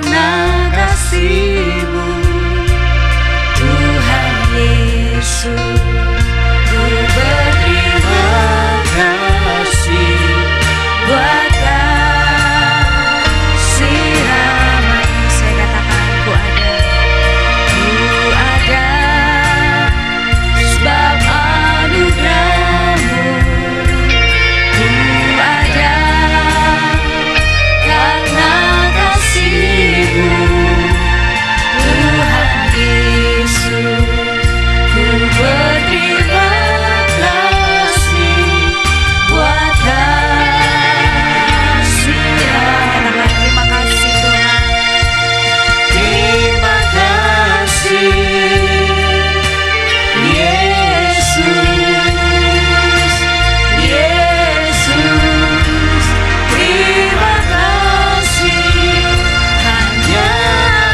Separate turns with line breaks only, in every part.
karena kasih-Mu, Tuhan Yesus. Ku berterima kasih buat kasih ramai-Mu. Saya katakan ku ada sebab anugerah-Mu. Ku ada karena kasih-Mu, Tuhan Yesus. Ku berterima kasih buat kasih ramai. Terima kasih Tuhan. Terima kasih Yesus, Yesus. Terima kasih, hanya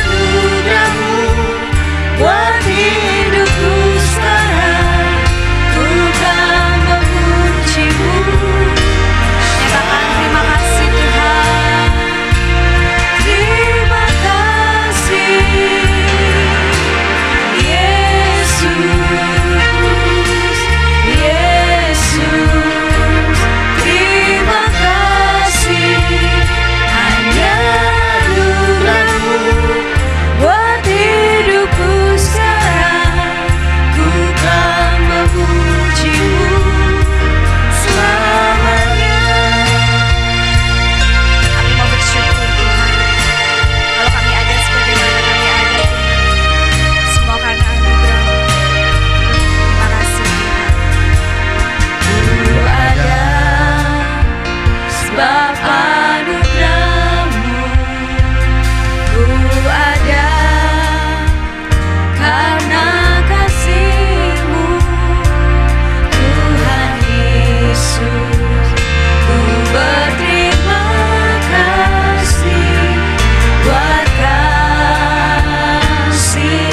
anugerah-Mu buat hidupku sekarang. Ku kan memuji-Mu. Nyatakan terima kasih Tuhan. Terima kasih Yesus, Yesus. Terima kasih, hanya anugerah-Mu buat hidupku sekarang. Ku kan memuji-Mu selamanya. Kami mau bersyukur Tuhan, kalau kami ada sebagaimana kami ada Tuhan, semua karena anugerah-Mu. Terima kasih Tuhan. Ku ada sebab anugerah-Mu. Ku ada karena kasih-Mu, Tuhan Yesus. Ku berterima kasih buat kasih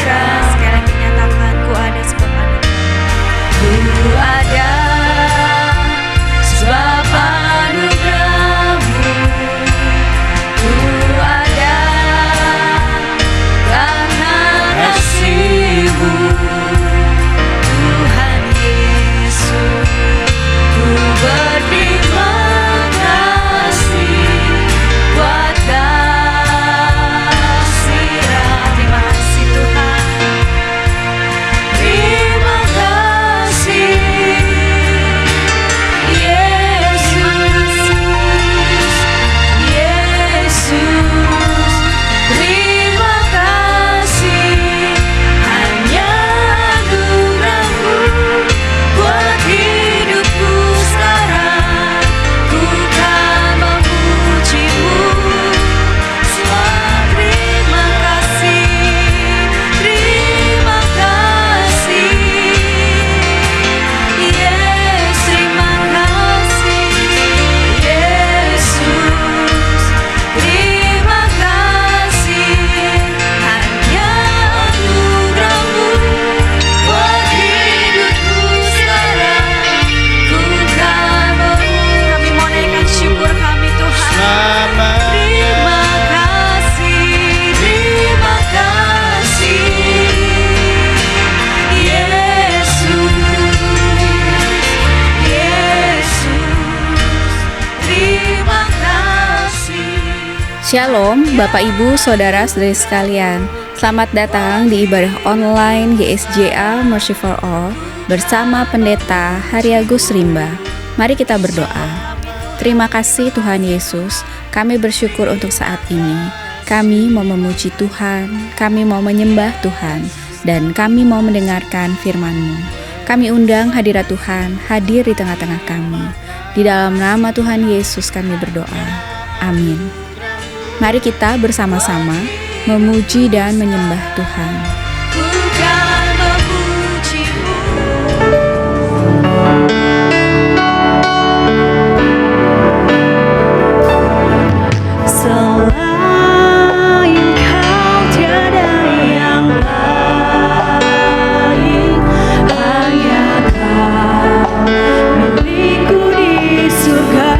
ramai. Sekali lagi nyatakan ku ada sebab anugerah-Mu. Ku ada sebab anugerah-Mu. Ku ada karena kasih-Mu, Tuhan Yesus. Ku berterima kasih buat kasih ramai. Terima kasih Tuhan. Terima kasih Yesus, Yesus. Terima kasih, hanya anugerah-Mu buat hidupku sekarang. Ku kan memuji-Mu. Semua terima kasih, terima kasih Yesus. Terima kasih Yesus. Terima kasih, hanya anugerah-Mu buat hidupku sekarang. Ku kan memuji. Kami mau naikkan syukur kami Tuhan. Terima kasih, terima kasih Yesus, Yesus. Terima kasih.
Shalom Bapak Ibu Saudara-saudari sekalian. Selamat datang di ibadah online GSJA Mercy for All bersama Pendeta Hariagus Rimba. Mari kita berdoa. Terima kasih Tuhan Yesus, kami bersyukur untuk saat ini. Kami mau memuji Tuhan, kami mau menyembah Tuhan, dan kami mau mendengarkan firman-Mu. Kami undang hadirat Tuhan hadir di tengah-tengah kami. Di dalam nama Tuhan Yesus kami berdoa. Amin. Mari kita bersama-sama memuji dan menyembah Tuhan.
Ku kan memuji-Mu. Selain Kau tiada yang lain, hanya Kau milikku di surga.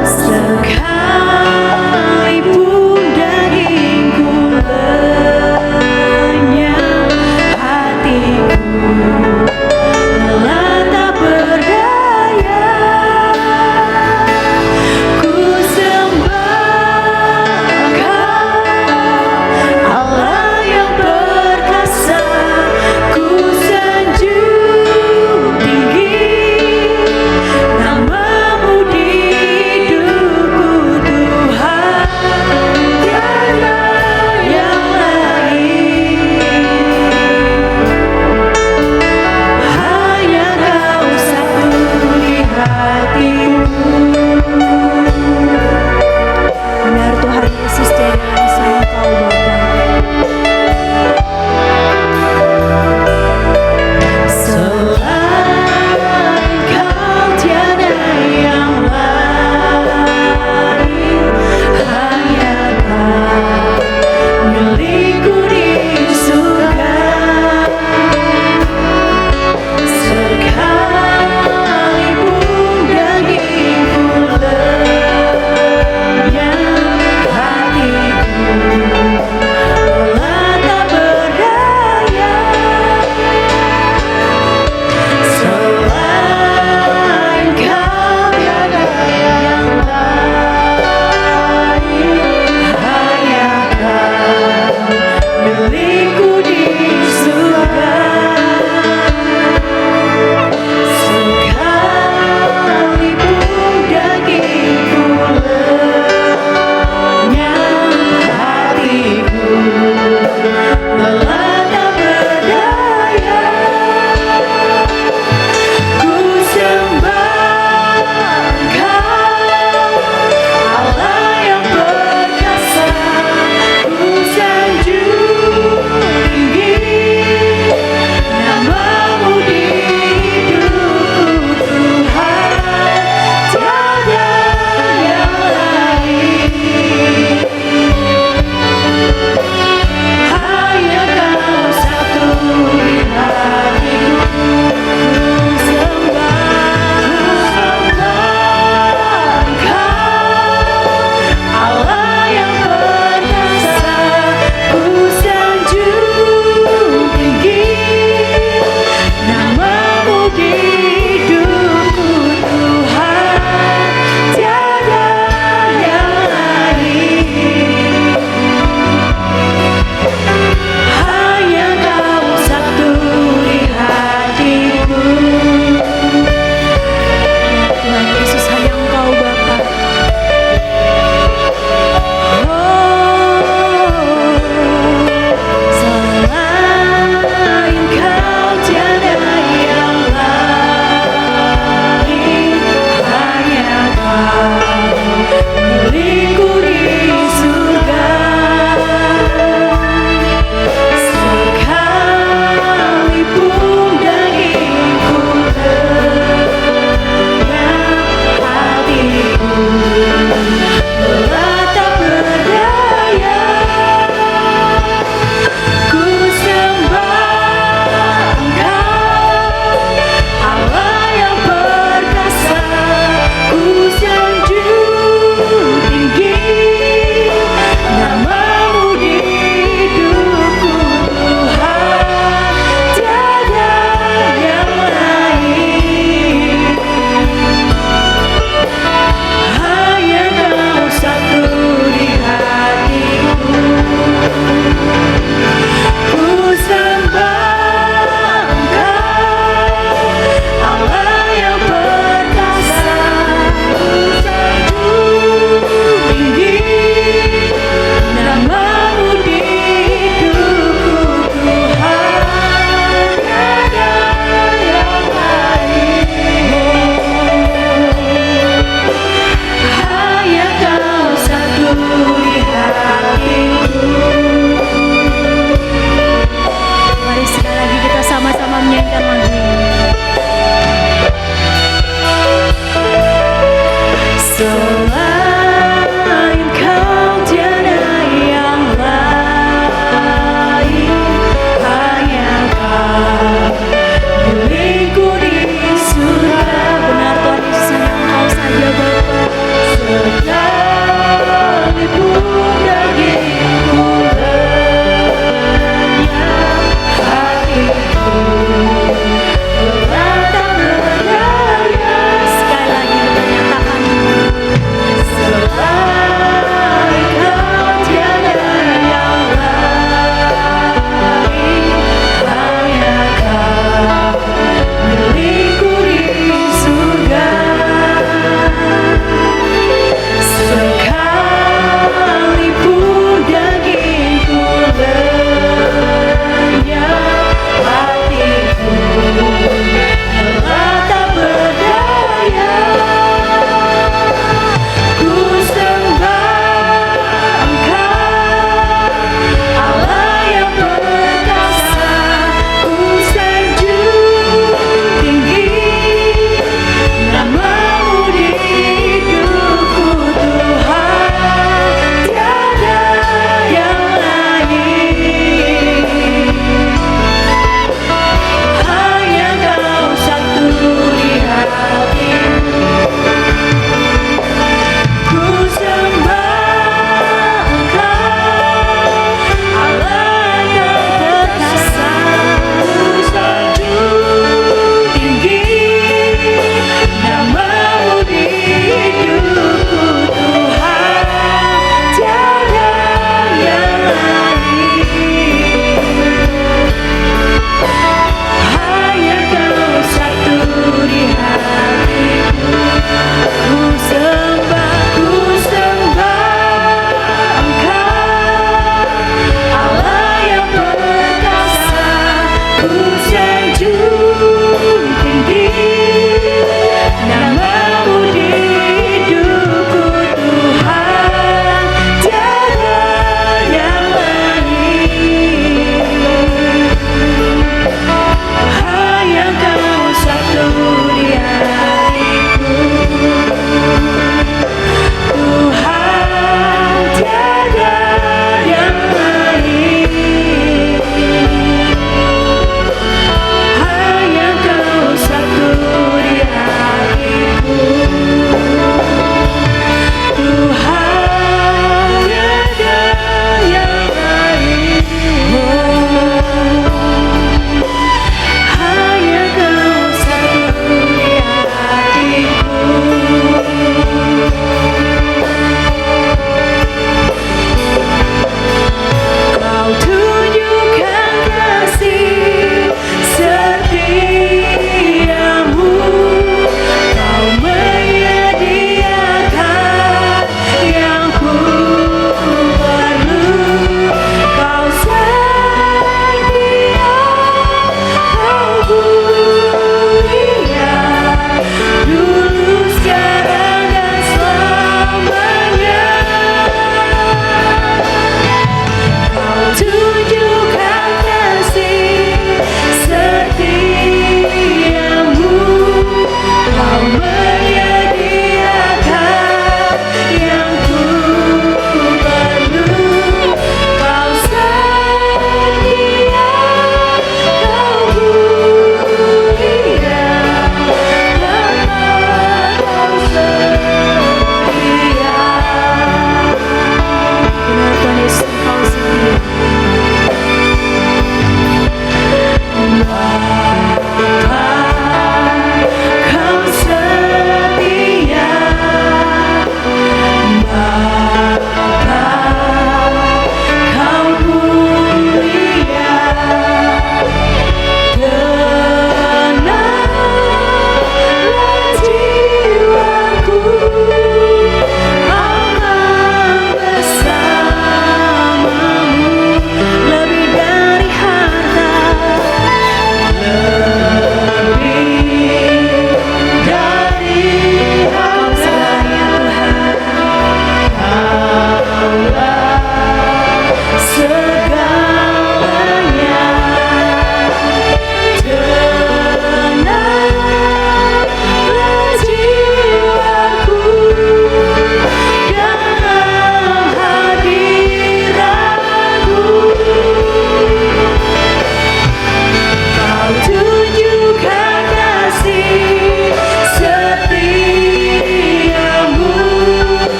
Sekali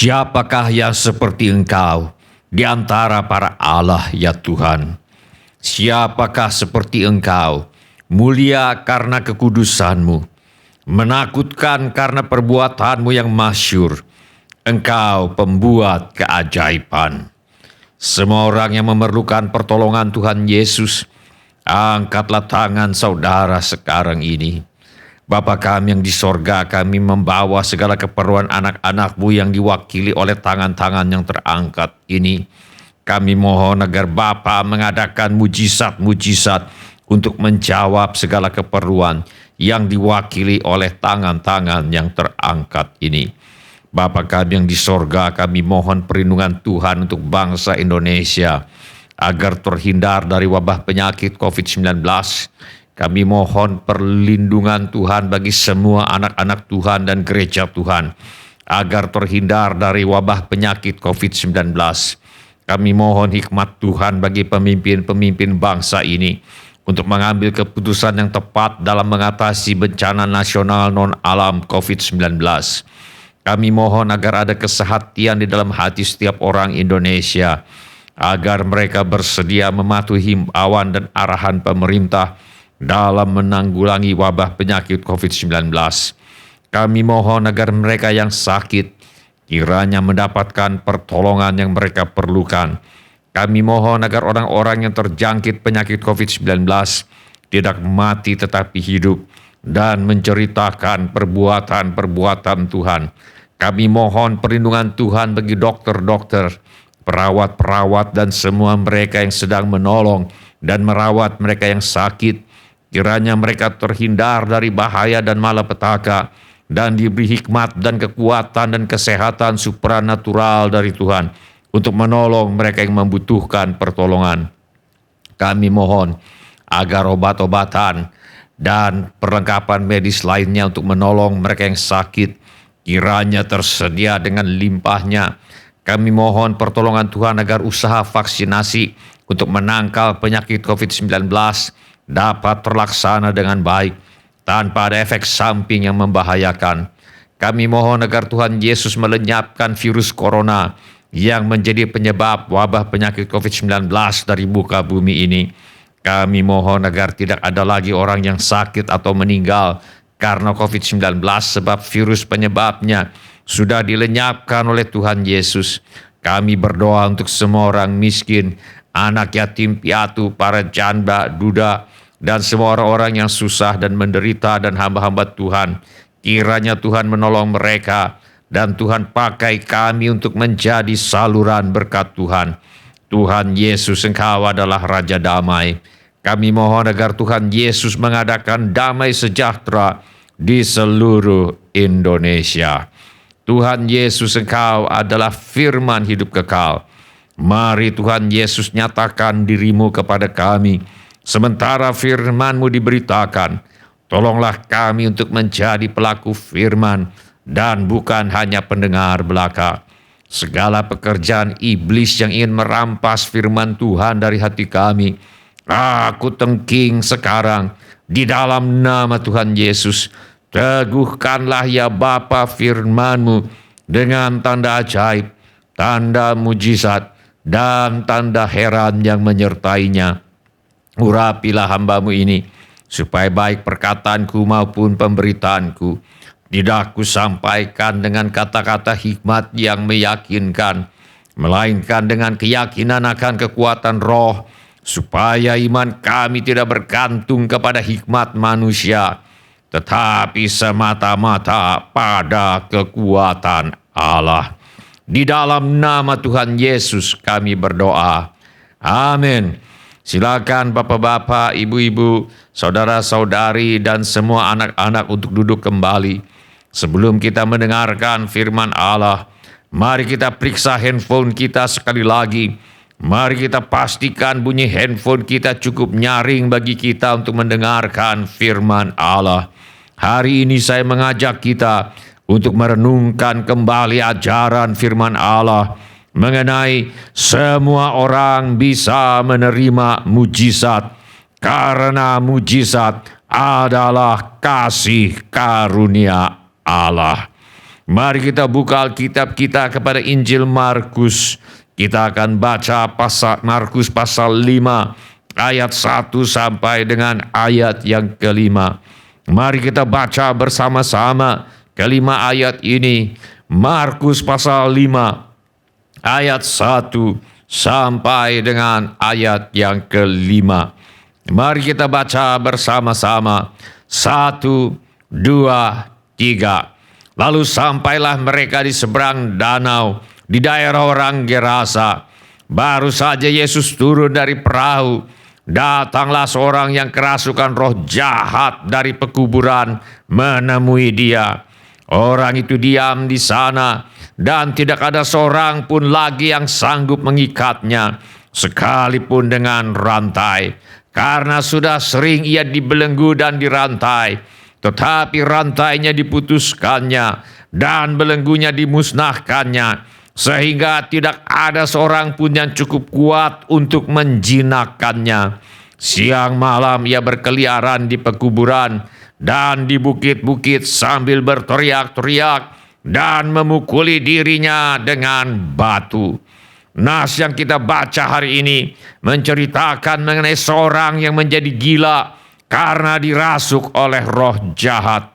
Siapakah yang seperti Engkau di antara para Allah, ya Tuhan? Siapakah seperti Engkau, mulia karena kekudusan-Mu, menakutkan karena perbuatan-Mu yang masyhur. Engkau pembuat keajaiban. Semua orang yang memerlukan pertolongan Tuhan Yesus, angkatlah tangan saudara sekarang ini. Bapa kami yang di sorga, kami membawa segala keperluan anak-anak-Mu yang diwakili oleh tangan-tangan yang terangkat ini. Kami mohon agar Bapa mengadakan mujizat-mujizat untuk menjawab segala keperluan yang diwakili oleh tangan-tangan yang terangkat ini. Bapa kami yang di sorga, kami mohon perlindungan Tuhan untuk bangsa Indonesia agar terhindar dari wabah penyakit COVID-19. Kami mohon perlindungan Tuhan bagi semua anak-anak Tuhan dan gereja Tuhan agar terhindar dari wabah penyakit COVID-19. Kami mohon hikmat Tuhan bagi pemimpin-pemimpin bangsa ini untuk mengambil keputusan yang tepat dalam mengatasi bencana nasional non-alam COVID-19. Kami mohon agar ada kesehatian di dalam hati setiap orang Indonesia, agar mereka bersedia mematuhi himbauan dan arahan pemerintah dalam menanggulangi wabah penyakit COVID-19. Kami mohon agar mereka yang sakit kiranya mendapatkan pertolongan yang mereka perlukan. Kami mohon agar orang-orang yang terjangkit penyakit COVID-19 tidak mati tetapi hidup dan menceritakan perbuatan-perbuatan Tuhan. Kami mohon perlindungan Tuhan bagi dokter-dokter, perawat-perawat dan semua mereka yang sedang menolong dan merawat mereka yang sakit. Kiranya mereka terhindar dari bahaya dan malapetaka dan diberi hikmat dan kekuatan dan kesehatan supranatural dari Tuhan untuk menolong mereka yang membutuhkan pertolongan. Kami mohon agar obat-obatan dan perlengkapan medis lainnya untuk menolong mereka yang sakit kiranya tersedia dengan limpahnya. Kami mohon pertolongan Tuhan agar usaha vaksinasi untuk menangkal penyakit COVID-19 dapat terlaksana dengan baik tanpa ada efek samping yang membahayakan. Kami mohon agar Tuhan Yesus melenyapkan virus corona yang menjadi penyebab wabah penyakit COVID-19 dari muka bumi ini. Kami mohon agar tidak ada lagi orang yang sakit atau meninggal karena COVID-19 sebab virus penyebabnya sudah dilenyapkan oleh Tuhan Yesus. Kami berdoa untuk semua orang miskin, anak yatim piatu, para janda, duda, dan semua orang-orang yang susah dan menderita dan hamba-hamba Tuhan. Kiranya Tuhan menolong mereka dan Tuhan pakai kami untuk menjadi saluran berkat Tuhan. Tuhan Yesus, Engkau adalah Raja Damai. Kami mohon agar Tuhan Yesus mengadakan damai sejahtera di seluruh Indonesia. Tuhan Yesus, Engkau adalah firman hidup kekal. Mari Tuhan Yesus nyatakan diri-Mu kepada kami. Sementara firman-Mu diberitakan, tolonglah kami untuk menjadi pelaku firman dan bukan hanya pendengar belaka. Segala pekerjaan iblis yang ingin merampas firman Tuhan dari hati kami, aku tengking sekarang di dalam nama Tuhan Yesus. Teguhkanlah ya Bapa firman-Mu dengan tanda ajaib, tanda mujizat, dan tanda heran yang menyertainya. Urapilah hamba-Mu ini, supaya baik perkataanku maupun pemberitaanku tidak kusampaikan dengan kata-kata hikmat yang meyakinkan, melainkan dengan keyakinan akan kekuatan roh, supaya iman kami tidak bergantung kepada hikmat manusia, tetapi semata-mata pada kekuatan Allah. Di dalam nama Tuhan Yesus kami berdoa. Amin. Silakan bapak-bapak, ibu-ibu, saudara-saudari, dan semua anak-anak untuk duduk kembali. Sebelum kita mendengarkan firman Allah, mari kita periksa handphone kita sekali lagi. Mari kita pastikan bunyi handphone kita cukup nyaring bagi kita untuk mendengarkan firman Allah. Hari ini saya mengajak kita untuk merenungkan kembali ajaran firman Allah mengenai semua orang bisa menerima mujizat karena mujizat adalah kasih karunia Allah. Mari kita buka Alkitab kita kepada Injil Markus. Kita akan baca Markus pasal 5 ayat 1 sampai dengan ayat yang kelima. Mari kita baca bersama-sama kelima ayat ini. Markus pasal 5 ayat 1 sampai dengan ayat yang kelima. Mari kita baca bersama-sama. 1, 2, 3. Lalu sampailah mereka di seberang danau, di daerah orang Gerasa. Baru saja Yesus turun dari perahu, datanglah seorang yang kerasukan roh jahat dari pekuburan menemui dia. Orang itu diam di sana, dan tidak ada seorang pun lagi yang sanggup mengikatnya, sekalipun dengan rantai. Karena sudah sering ia dibelenggu dan dirantai, tetapi rantainya diputuskannya dan belenggunya dimusnahkannya, sehingga tidak ada seorang pun yang cukup kuat untuk menjinakkannya. Siang malam ia berkeliaran di pekuburan dan di bukit-bukit sambil berteriak-teriak dan memukuli dirinya dengan batu. Nas yang kita baca hari ini menceritakan mengenai seorang yang menjadi gila karena dirasuk oleh roh jahat.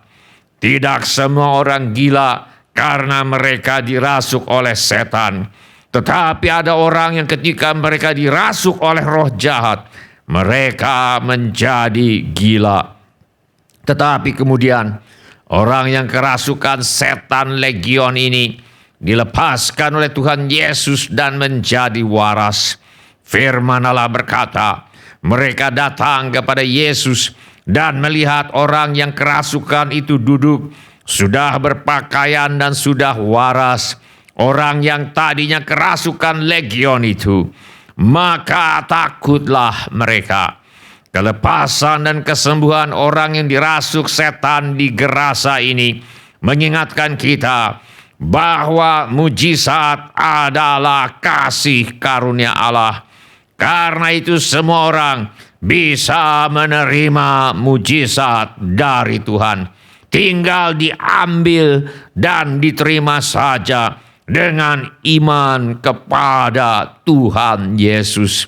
Tidak semua orang gila karena mereka dirasuk oleh setan. Tetapi ada orang yang ketika mereka dirasuk oleh roh jahat, mereka menjadi gila. Tetapi kemudian orang yang kerasukan setan legion ini dilepaskan oleh Tuhan Yesus dan menjadi waras. Firman Allah berkata, mereka datang kepada Yesus dan melihat orang yang kerasukan itu duduk, sudah berpakaian dan sudah waras, orang yang tadinya kerasukan legion itu. Maka takutlah mereka. Kelepasan dan kesembuhan orang yang dirasuk setan di Gerasa ini mengingatkan kita bahwa mujizat adalah kasih karunia Allah. Karena itu semua orang bisa menerima mujizat dari Tuhan. Tinggal diambil dan diterima saja dengan iman kepada Tuhan Yesus.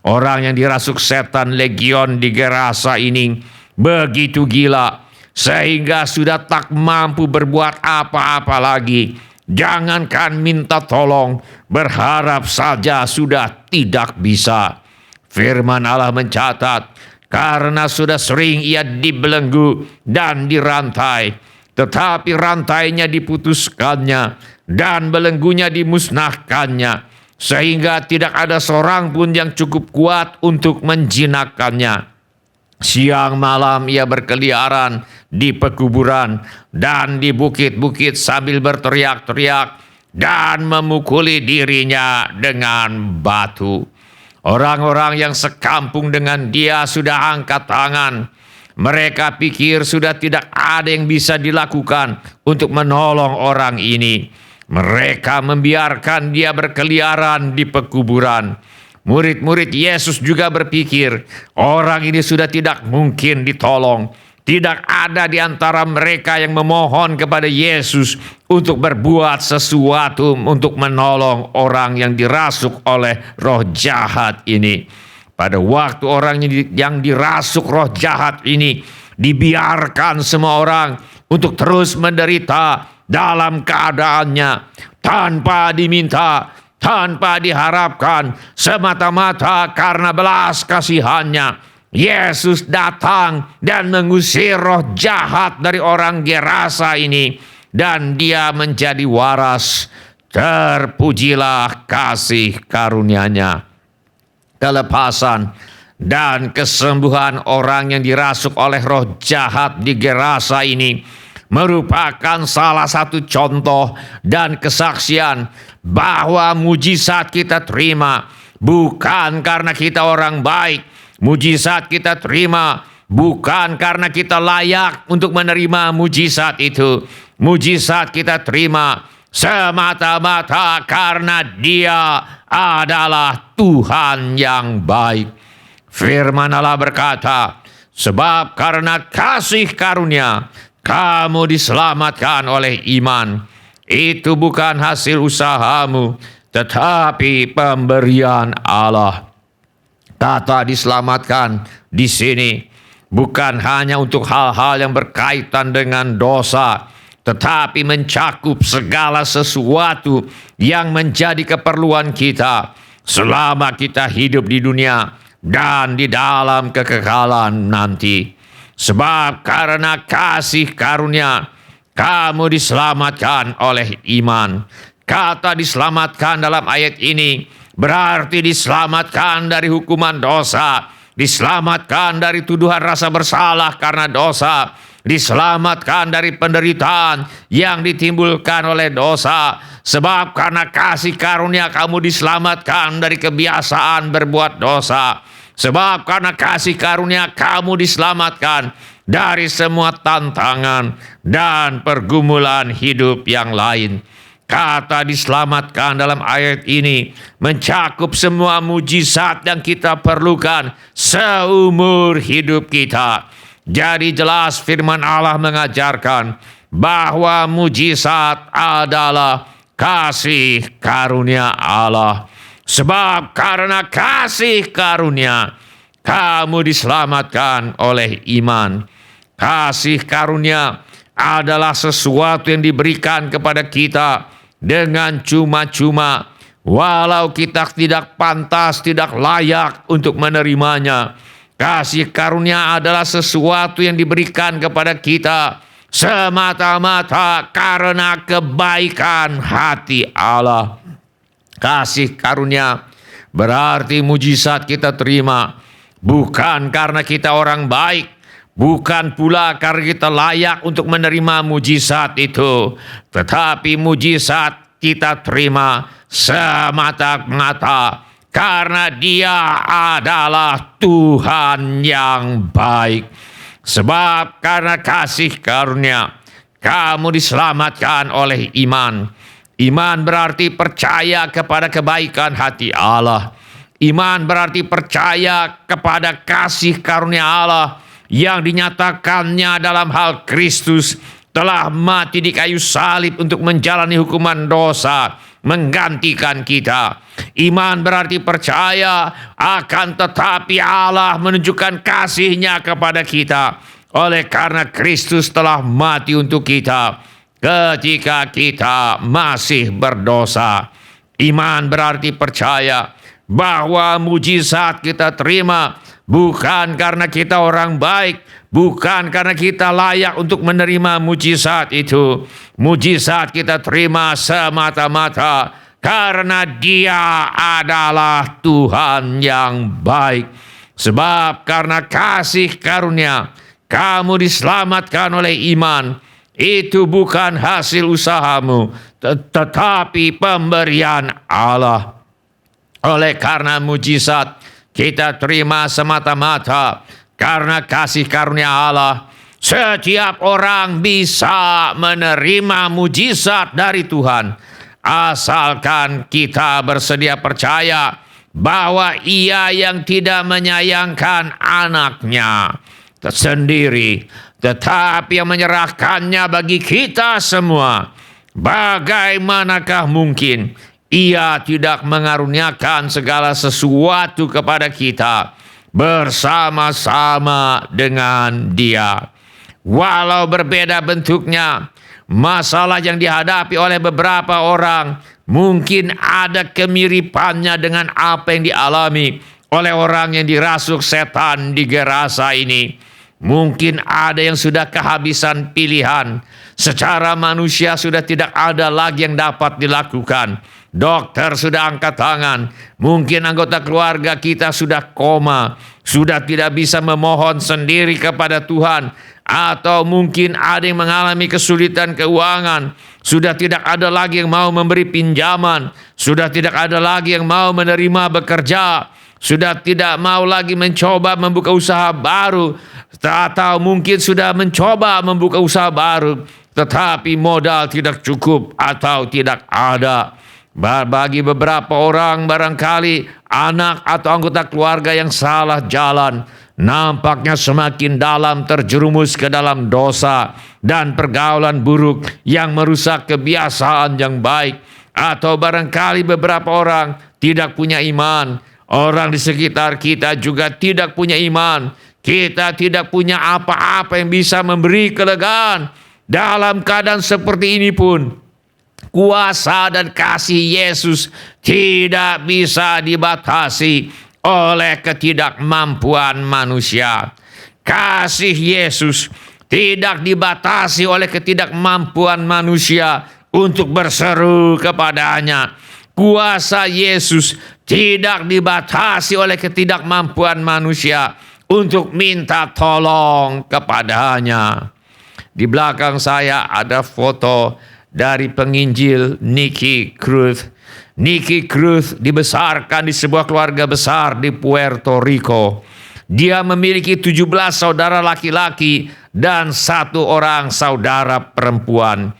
Orang yang dirasuk setan legion di Gerasa ini begitu gila sehingga sudah tak mampu berbuat apa-apa lagi. Jangankan minta tolong, berharap saja sudah tidak bisa. Firman Allah mencatat, karena sudah sering ia dibelenggu dan dirantai, tetapi rantainya diputuskannya dan belenggunya dimusnahkannya, sehingga tidak ada seorang pun yang cukup kuat untuk menjinakkannya. Siang malam ia berkeliaran di pekuburan dan di bukit-bukit sambil berteriak-teriak dan memukuli dirinya dengan batu. Orang-orang yang sekampung dengan dia sudah angkat tangan. Mereka pikir sudah tidak ada yang bisa dilakukan untuk menolong orang ini. Mereka membiarkan dia berkeliaran di pekuburan. Murid-murid Yesus juga berpikir, orang ini sudah tidak mungkin ditolong. Tidak ada di antara mereka yang memohon kepada Yesus untuk berbuat sesuatu untuk menolong orang yang dirasuk oleh roh jahat ini. Pada waktu orang yang dirasuk roh jahat ini dibiarkan semua orang untuk terus menderita dalam keadaannya tanpa diminta, tanpa diharapkan, semata-mata karena belas kasihannya. Yesus datang dan mengusir roh jahat dari orang Gerasa ini, dan dia menjadi waras. Terpujilah kasih karunia-Nya. Kelepasan dan kesembuhan orang yang dirasuk oleh roh jahat di Gerasa ini merupakan salah satu contoh dan kesaksian bahwa mujizat kita terima bukan karena kita orang baik. Mujizat kita terima bukan karena kita layak untuk menerima mujizat itu. Mujizat kita terima semata-mata karena Dia adalah Tuhan yang baik. Firman Allah berkata, sebab karena kasih karunia kamu diselamatkan oleh iman. Itu bukan hasil usahamu, tetapi pemberian Allah. Kata diselamatkan di sini bukan hanya untuk hal-hal yang berkaitan dengan dosa, tetapi mencakup segala sesuatu yang menjadi keperluan kita selama kita hidup di dunia dan di dalam kekekalan nanti. Sebab karena kasih karunia, kamu diselamatkan oleh iman. Kata diselamatkan dalam ayat ini berarti diselamatkan dari hukuman dosa, diselamatkan dari tuduhan rasa bersalah karena dosa, diselamatkan dari penderitaan yang ditimbulkan oleh dosa. Sebab karena kasih karunia kamu diselamatkan dari kebiasaan berbuat dosa. Sebab karena kasih karunia kamu diselamatkan dari semua tantangan dan pergumulan hidup yang lain. Kata diselamatkan dalam ayat ini mencakup semua mujizat yang kita perlukan seumur hidup kita. Jadi jelas firman Allah mengajarkan bahwa mujizat adalah kasih karunia Allah. Sebab karena kasih karunia kamu diselamatkan oleh iman. Kasih karunia adalah sesuatu yang diberikan kepada kita dengan cuma-cuma, walau kita tidak pantas, tidak layak untuk menerimanya. Kasih karunia adalah sesuatu yang diberikan kepada kita semata-mata karena kebaikan hati Allah. Kasih karunia berarti mujizat kita terima bukan karena kita orang baik, bukan pula karena kita layak untuk menerima mujizat itu, tetapi mujizat kita terima semata-mata karena Dia adalah Tuhan yang baik. Sebab karena kasih karunia kamu diselamatkan oleh iman. Iman berarti percaya kepada kebaikan hati Allah. Iman berarti percaya kepada kasih karunia Allah yang dinyatakannya dalam hal Kristus telah mati di kayu salib untuk menjalani hukuman dosa, menggantikan kita. Iman berarti percaya akan tetapi Allah menunjukkan kasih-Nya kepada kita oleh karena Kristus telah mati untuk kita ketika kita masih berdosa. Iman berarti percaya bahwa mujizat kita terima bukan karena kita orang baik, bukan karena kita layak untuk menerima mujizat itu. Mujizat kita terima semata-mata karena Dia adalah Tuhan yang baik. Sebab karena kasih karunia kamu diselamatkan oleh iman. Itu bukan hasil usahamu, tetapi pemberian Allah. Oleh karena mujizat kita terima semata-mata karena kasih karunia Allah. Setiap orang bisa menerima mujizat dari Tuhan, asalkan kita bersedia percaya bahwa Ia yang tidak menyayangkan anaknya sendiri, tetapi yang menyerahkannya bagi kita semua. Bagaimanakah mungkin Ia tidak mengaruniakan segala sesuatu kepada kita bersama-sama dengan Dia? Walau berbeda bentuknya, masalah yang dihadapi oleh beberapa orang mungkin ada kemiripannya dengan apa yang dialami oleh orang yang dirasuk setan di Gerasa ini. Mungkin ada yang sudah kehabisan pilihan. Secara manusia sudah tidak ada lagi yang dapat dilakukan. Dokter sudah angkat tangan. Mungkin anggota keluarga kita sudah koma, sudah tidak bisa memohon sendiri kepada Tuhan. Atau mungkin ada yang mengalami kesulitan keuangan. Sudah tidak ada lagi yang mau memberi pinjaman. Sudah tidak ada lagi yang mau menerima bekerja. Sudah tidak mau lagi mencoba membuka usaha baru. Atau mungkin sudah mencoba membuka usaha baru, tetapi modal tidak cukup atau tidak ada. Bagi beberapa orang barangkali anak atau anggota keluarga yang salah jalan. nampaknya semakin dalam terjerumus ke dalam dosa dan pergaulan buruk yang merusak kebiasaan yang baik. Atau barangkali beberapa orang tidak punya iman. Orang di sekitar kita juga tidak punya iman. Kita tidak punya apa-apa yang bisa memberi kelegaan. Dalam keadaan seperti ini pun, kuasa dan kasih Yesus tidak bisa dibatasi oleh ketidakmampuan manusia. Kasih Yesus tidak dibatasi oleh ketidakmampuan manusia untuk berseru kepadanya. Kuasa Yesus tidak dibatasi oleh ketidakmampuan manusia untuk minta tolong kepadanya. Di belakang saya ada foto dari penginjil Nicky Cruz. Nicky Cruz dibesarkan di sebuah keluarga besar di Puerto Rico. Dia memiliki 17 saudara laki-laki dan 1 orang saudara perempuan.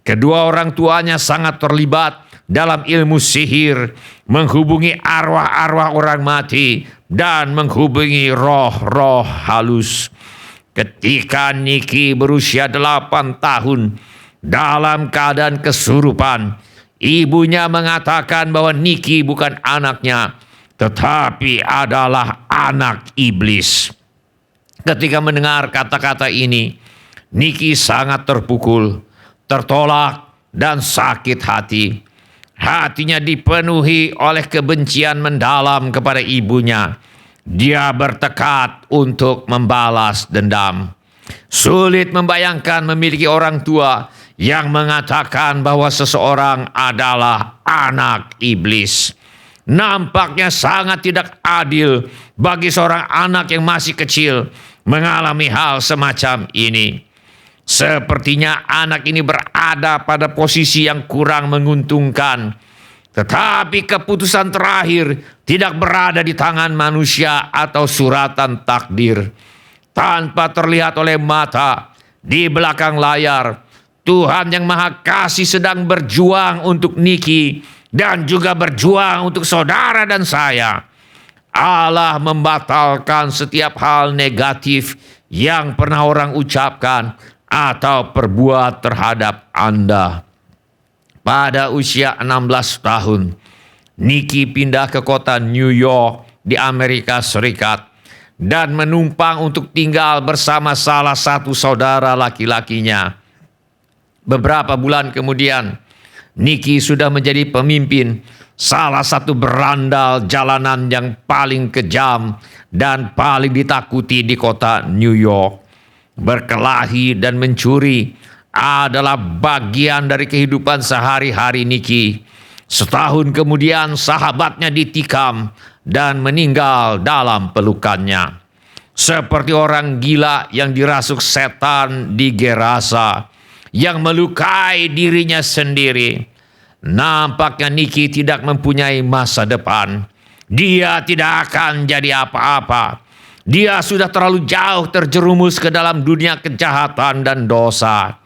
Kedua orang tuanya sangat terlibat dalam ilmu sihir, menghubungi arwah-arwah orang mati, dan menghubungi roh-roh halus. Ketika Nicky berusia 8 tahun, dalam keadaan kesurupan, ibunya mengatakan bahwa Nicky bukan anaknya, tetapi adalah anak iblis. Ketika mendengar kata-kata ini, Nicky sangat terpukul, tertolak, dan sakit hati. Hatinya dipenuhi oleh kebencian mendalam kepada ibunya. Dia bertekad untuk membalas dendam. Sulit membayangkan memiliki orang tua yang mengatakan bahwa seseorang adalah anak iblis. Nampaknya sangat tidak adil bagi seorang anak yang masih kecil mengalami hal semacam ini. Sepertinya anak ini berada pada posisi yang kurang menguntungkan. Tetapi keputusan terakhir tidak berada di tangan manusia atau suratan takdir. Tanpa terlihat oleh mata, di belakang layar, Tuhan yang Maha Kasih sedang berjuang untuk Nicky dan juga berjuang untuk saudara dan saya. Allah membatalkan setiap hal negatif yang pernah orang ucapkan atau perbuat terhadap Anda. Pada usia 16 tahun, Nicky pindah ke kota New York di Amerika Serikat dan menumpang untuk tinggal bersama salah satu saudara laki-lakinya. Beberapa bulan kemudian, Nicky sudah menjadi pemimpin salah satu berandal jalanan yang paling kejam dan paling ditakuti di kota New York. Berkelahi dan mencuri adalah bagian dari kehidupan sehari-hari Nicky. Setahun kemudian sahabatnya ditikam dan meninggal dalam pelukannya. Seperti orang gila yang dirasuk setan di Gerasa, yang melukai dirinya sendiri. Nampaknya Nicky tidak mempunyai masa depan. Dia tidak akan jadi apa-apa. Dia sudah terlalu jauh terjerumus ke dalam dunia kejahatan dan dosa.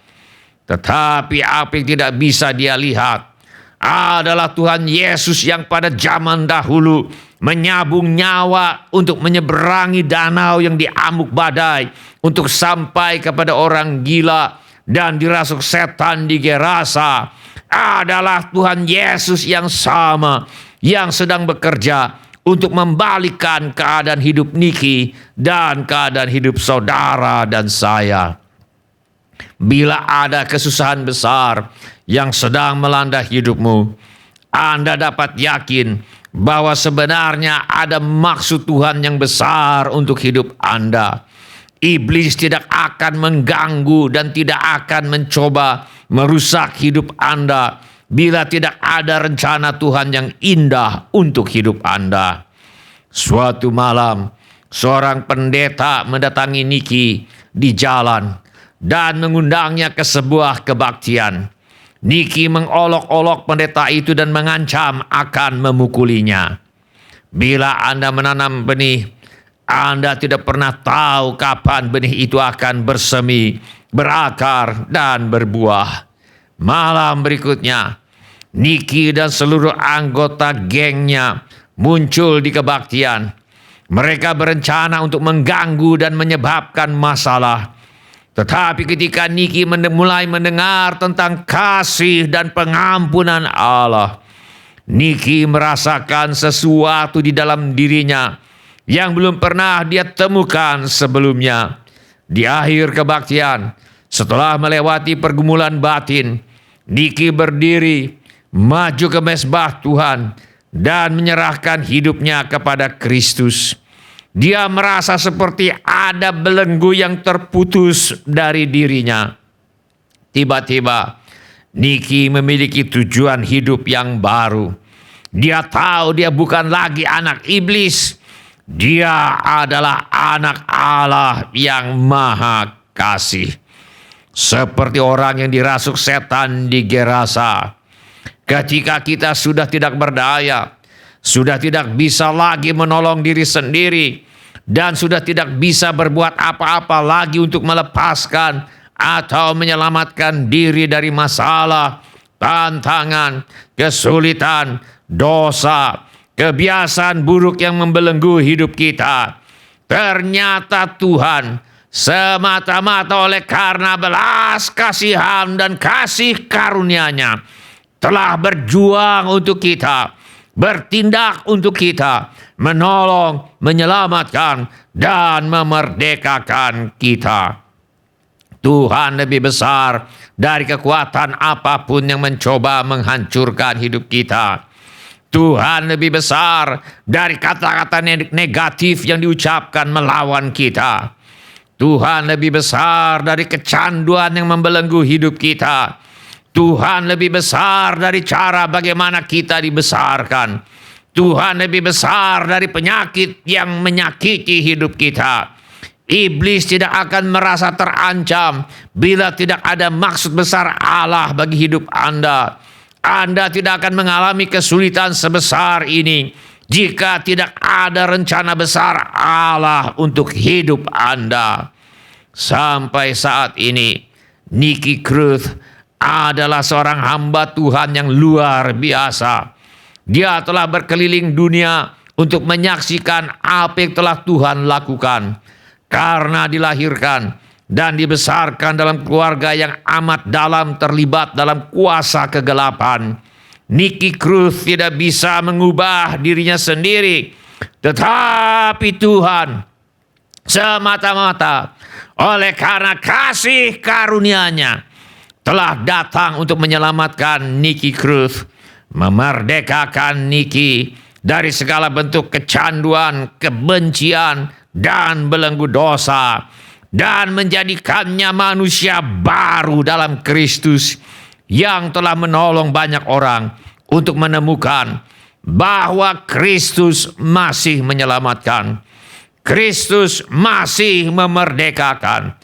Tetapi apa yang tidak bisa dia lihat adalah Tuhan Yesus yang pada zaman dahulu menyabung nyawa untuk menyeberangi danau yang diamuk badai untuk sampai kepada orang gila dan dirasuk setan di Gerasa. Adalah Tuhan Yesus yang sama yang sedang bekerja untuk membalikkan keadaan hidup Nicky dan keadaan hidup saudara dan saya. Bila ada kesusahan besar yang sedang melanda hidupmu, Anda dapat yakin bahwa sebenarnya ada maksud Tuhan yang besar untuk hidup Anda. Iblis tidak akan mengganggu dan tidak akan mencoba merusak hidup Anda bila tidak ada rencana Tuhan yang indah untuk hidup Anda. Suatu malam, seorang pendeta mendatangi Nicky di jalan dan mengundangnya ke sebuah kebaktian. Nicky mengolok-olok pendeta itu dan mengancam akan memukulinya. Bila Anda menanam benih, Anda tidak pernah tahu kapan benih itu akan bersemi, berakar, dan berbuah. Malam berikutnya, Nicky dan seluruh anggota gengnya muncul di kebaktian. Mereka berencana untuk mengganggu dan menyebabkan masalah. Tetapi ketika Niki mulai mendengar tentang kasih dan pengampunan Allah, Niki merasakan sesuatu di dalam dirinya yang belum pernah dia temukan sebelumnya. Di akhir kebaktian, setelah melewati pergumulan batin, Niki berdiri, maju ke mezbah Tuhan, dan menyerahkan hidupnya kepada Kristus. Dia merasa seperti ada belenggu yang terputus dari dirinya. Tiba-tiba, Niki memiliki tujuan hidup yang baru. Dia tahu dia bukan lagi anak iblis. Dia adalah anak Allah yang maha kasih. Seperti orang yang dirasuk setan di Gerasa. Ketika kita sudah tidak berdaya, sudah tidak bisa lagi menolong diri sendiri, dan sudah tidak bisa berbuat apa-apa lagi untuk melepaskan atau menyelamatkan diri dari masalah, tantangan, kesulitan, dosa, kebiasaan buruk yang membelenggu hidup kita. Ternyata Tuhan semata-mata oleh karena belas kasihan dan kasih karunia-Nya telah berjuang untuk kita, bertindak untuk kita, menolong, menyelamatkan, dan memerdekakan kita. Tuhan lebih besar dari kekuatan apapun yang mencoba menghancurkan hidup kita. Tuhan lebih besar dari kata-kata negatif yang diucapkan melawan kita. Tuhan lebih besar dari kecanduan yang membelenggu hidup kita. Tuhan lebih besar dari cara bagaimana kita dibesarkan. Tuhan lebih besar dari penyakit yang menyakiti hidup kita. Iblis tidak akan merasa terancam bila tidak ada maksud besar Allah bagi hidup Anda. Anda tidak akan mengalami kesulitan sebesar ini jika tidak ada rencana besar Allah untuk hidup Anda. Sampai saat ini, Niki Kruth adalah seorang hamba Tuhan yang luar biasa. Dia telah berkeliling dunia untuk menyaksikan apa yang telah Tuhan lakukan. Karena dilahirkan dan dibesarkan dalam keluarga yang amat dalam terlibat dalam kuasa kegelapan, Niki Kruth tidak bisa mengubah dirinya sendiri. Tetapi Tuhan semata-mata oleh karena kasih karunia-Nya telah datang untuk menyelamatkan Niki Kruth, memerdekakan Niki dari segala bentuk kecanduan, kebencian, dan belenggu dosa, dan menjadikannya manusia baru dalam Kristus yang telah menolong banyak orang untuk menemukan bahwa Kristus masih menyelamatkan, Kristus masih memerdekakan,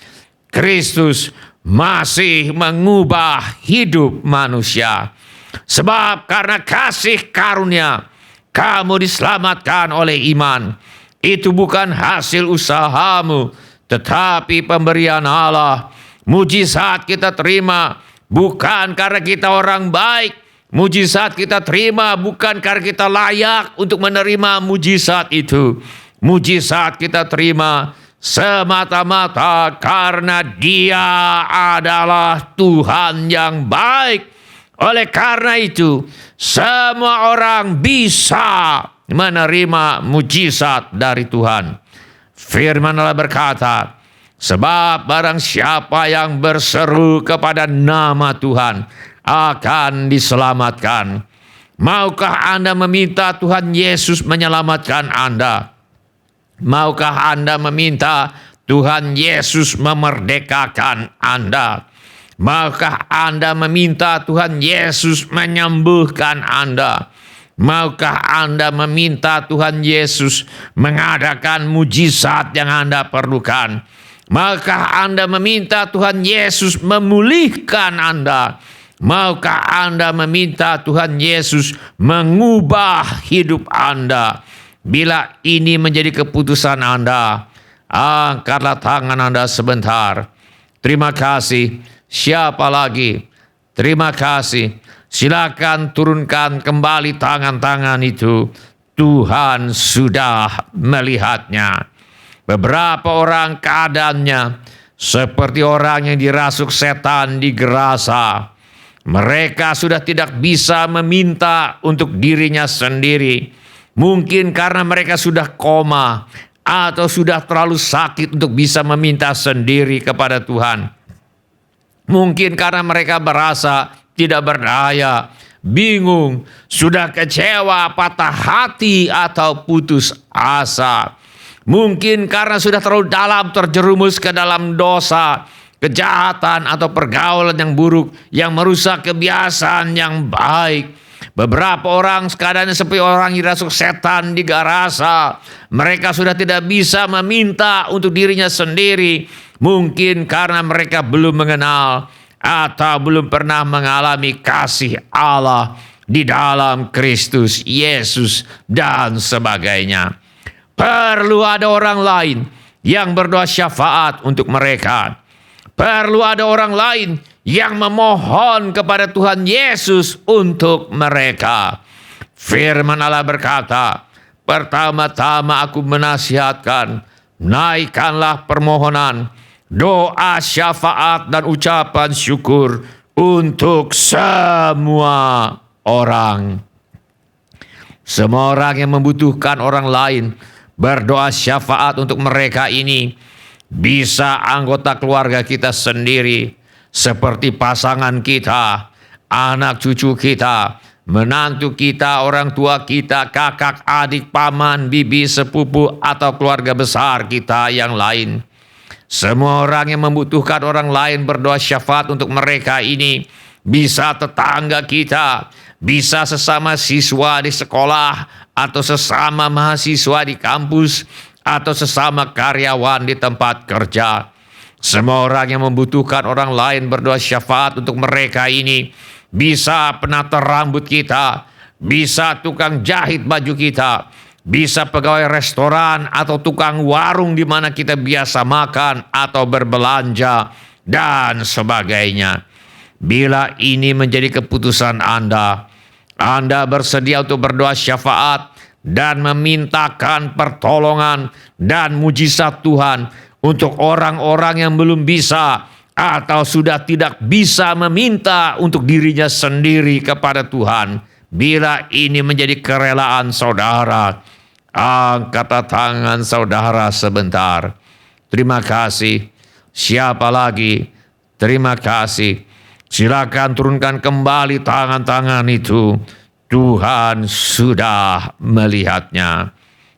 Kristus masih mengubah hidup manusia. Sebab karena kasih karunia, kamu diselamatkan oleh iman. Itu bukan hasil usahamu, tetapi pemberian Allah. Mujizat kita terima bukan karena kita orang baik. Mujizat kita terima bukan karena kita layak untuk menerima mujizat itu. Mujizat kita terima semata-mata karena Dia adalah Tuhan yang baik. Oleh karena itu, semua orang bisa menerima mujizat dari Tuhan. Firman Allah berkata, sebab barang siapa yang berseru kepada nama Tuhan akan diselamatkan. Maukah Anda meminta Tuhan Yesus menyelamatkan Anda? Maukah Anda meminta Tuhan Yesus memerdekakan Anda? Maukah Anda meminta Tuhan Yesus menyembuhkan Anda? Maukah Anda meminta Tuhan Yesus mengadakan mujizat yang Anda perlukan? Maukah Anda meminta Tuhan Yesus memulihkan Anda? Maukah Anda meminta Tuhan Yesus mengubah hidup Anda? Bila ini menjadi keputusan Anda, angkatlah tangan Anda sebentar. Terima kasih. Siapa lagi? Terima kasih. Silakan turunkan kembali tangan-tangan itu. Tuhan sudah melihatnya. Beberapa orang keadaannya seperti orang yang dirasuk setan di Gerasa. Mereka sudah tidak bisa meminta untuk dirinya sendiri. Mungkin karena mereka sudah koma atau sudah terlalu sakit untuk bisa meminta sendiri kepada Tuhan. Mungkin karena mereka merasa tidak berdaya, bingung, sudah kecewa, patah hati, atau putus asa. Mungkin karena sudah terlalu dalam terjerumus ke dalam dosa, kejahatan, atau pergaulan yang buruk yang merusak kebiasaan yang baik. Beberapa orang keadaannya seperti orang dirasuk setan di Gerasa. Mereka sudah tidak bisa meminta untuk dirinya sendiri. Mungkin karena mereka belum mengenal atau belum pernah mengalami kasih Allah di dalam Kristus Yesus dan sebagainya. Perlu ada orang lain yang berdoa syafaat untuk mereka. Perlu ada orang lain yang memohon kepada Tuhan Yesus untuk mereka. Firman Allah berkata, pertama-tama aku menasihatkan, naikkanlah permohonan, doa syafaat dan ucapan syukur untuk semua orang. Semua orang yang membutuhkan orang lain berdoa syafaat untuk mereka ini. Bisa anggota keluarga kita sendiri, seperti pasangan kita, anak cucu kita, menantu kita, orang tua kita, kakak, adik, paman, bibi, sepupu, atau keluarga besar kita yang lain. Semua orang yang membutuhkan orang lain berdoa syafaat untuk mereka ini. Bisa tetangga kita, bisa sesama siswa di sekolah, atau sesama mahasiswa di kampus, atau sesama karyawan di tempat kerja. Semua orang yang membutuhkan orang lain berdoa syafaat untuk mereka ini. Bisa penata rambut kita, bisa tukang jahit baju kita, bisa pegawai restoran atau tukang warung di mana kita biasa makan atau berbelanja, dan sebagainya. Bila ini menjadi keputusan Anda bersedia untuk berdoa syafaat dan memintakan pertolongan dan mujizat Tuhan untuk orang-orang yang belum bisa atau sudah tidak bisa meminta untuk dirinya sendiri kepada Tuhan. Bila ini menjadi kerelaan saudara, angkat tangan saudara sebentar. Terima kasih. Siapa lagi? Terima kasih. Silakan turunkan kembali tangan-tangan itu. Tuhan sudah melihatnya.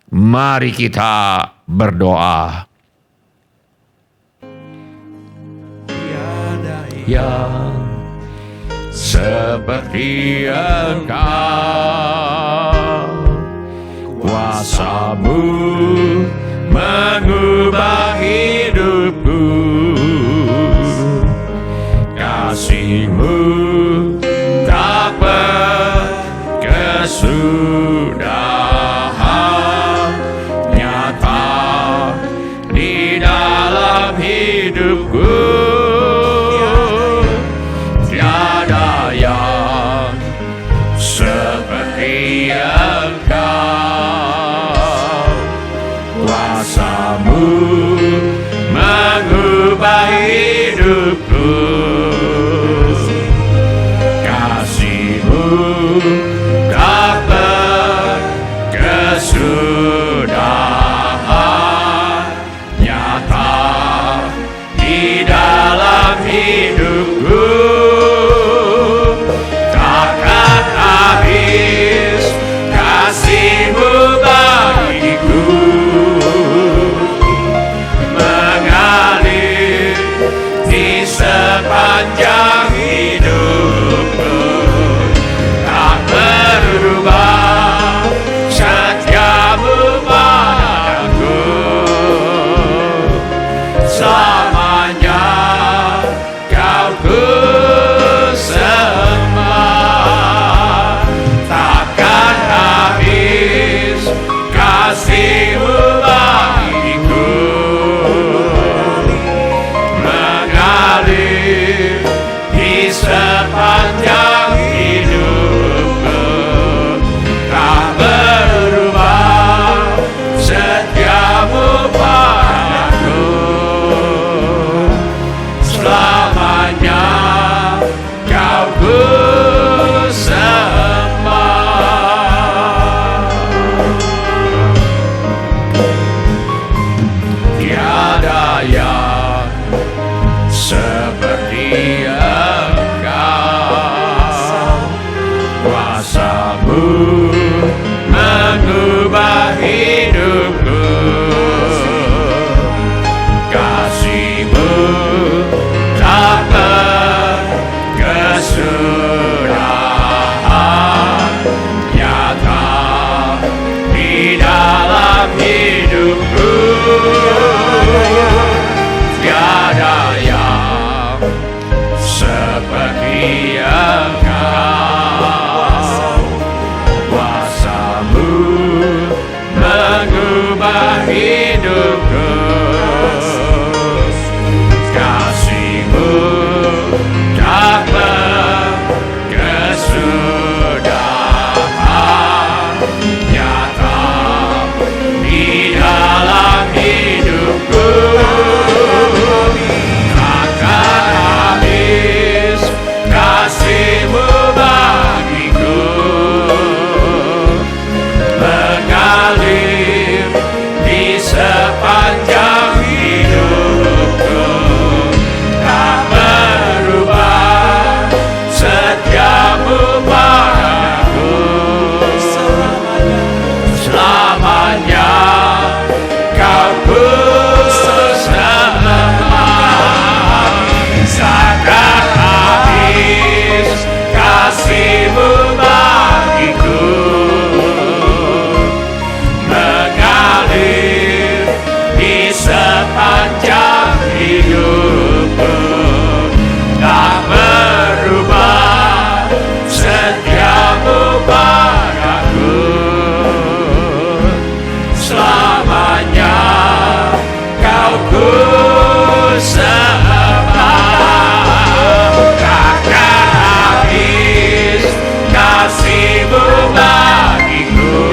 Mari kita berdoa. Tiada yang seperti Engkau, kuasa-Mu mengubah hidupku, kasih-Mu tak berkesudahan, nyata di dalam hidupku. Tiada yang seperti Engkau, kuasa-Mu mengubah hidupku, kasih-Mu tak berkesudahan, nyata di dalam hidupku. Takkan habis kasih-Mu bagiku, mengalir di sepanjang hidupku. Tak berubah setia-Mu padaku, selamanya Kau ku sembah. Takkan habis kasih-Mu bagiku, mengalir Engkau, kuasa-Mu mengubah hidupku, kasih-Mu tak berkesudahan, nyata di dalam hidupku. Tiada yang seperti Engkau, kuasa-Mu mengubah hidupku, kasih-Mu tak berkesudahan, nyata di dalam hidupku. Takkan habis kasih-Mu bagiku, mengalir di sepanjang hidupku, tak berubah setia-Mu padaku. Selamanya Kau ku sembah, takkan habis kasih-Mu bagiku, mengalir di sepanjang hidupku, tak berubah setia-Mu padaku. Selamanya Kau ku sembah, takkan habis kasih-Mu bagiku,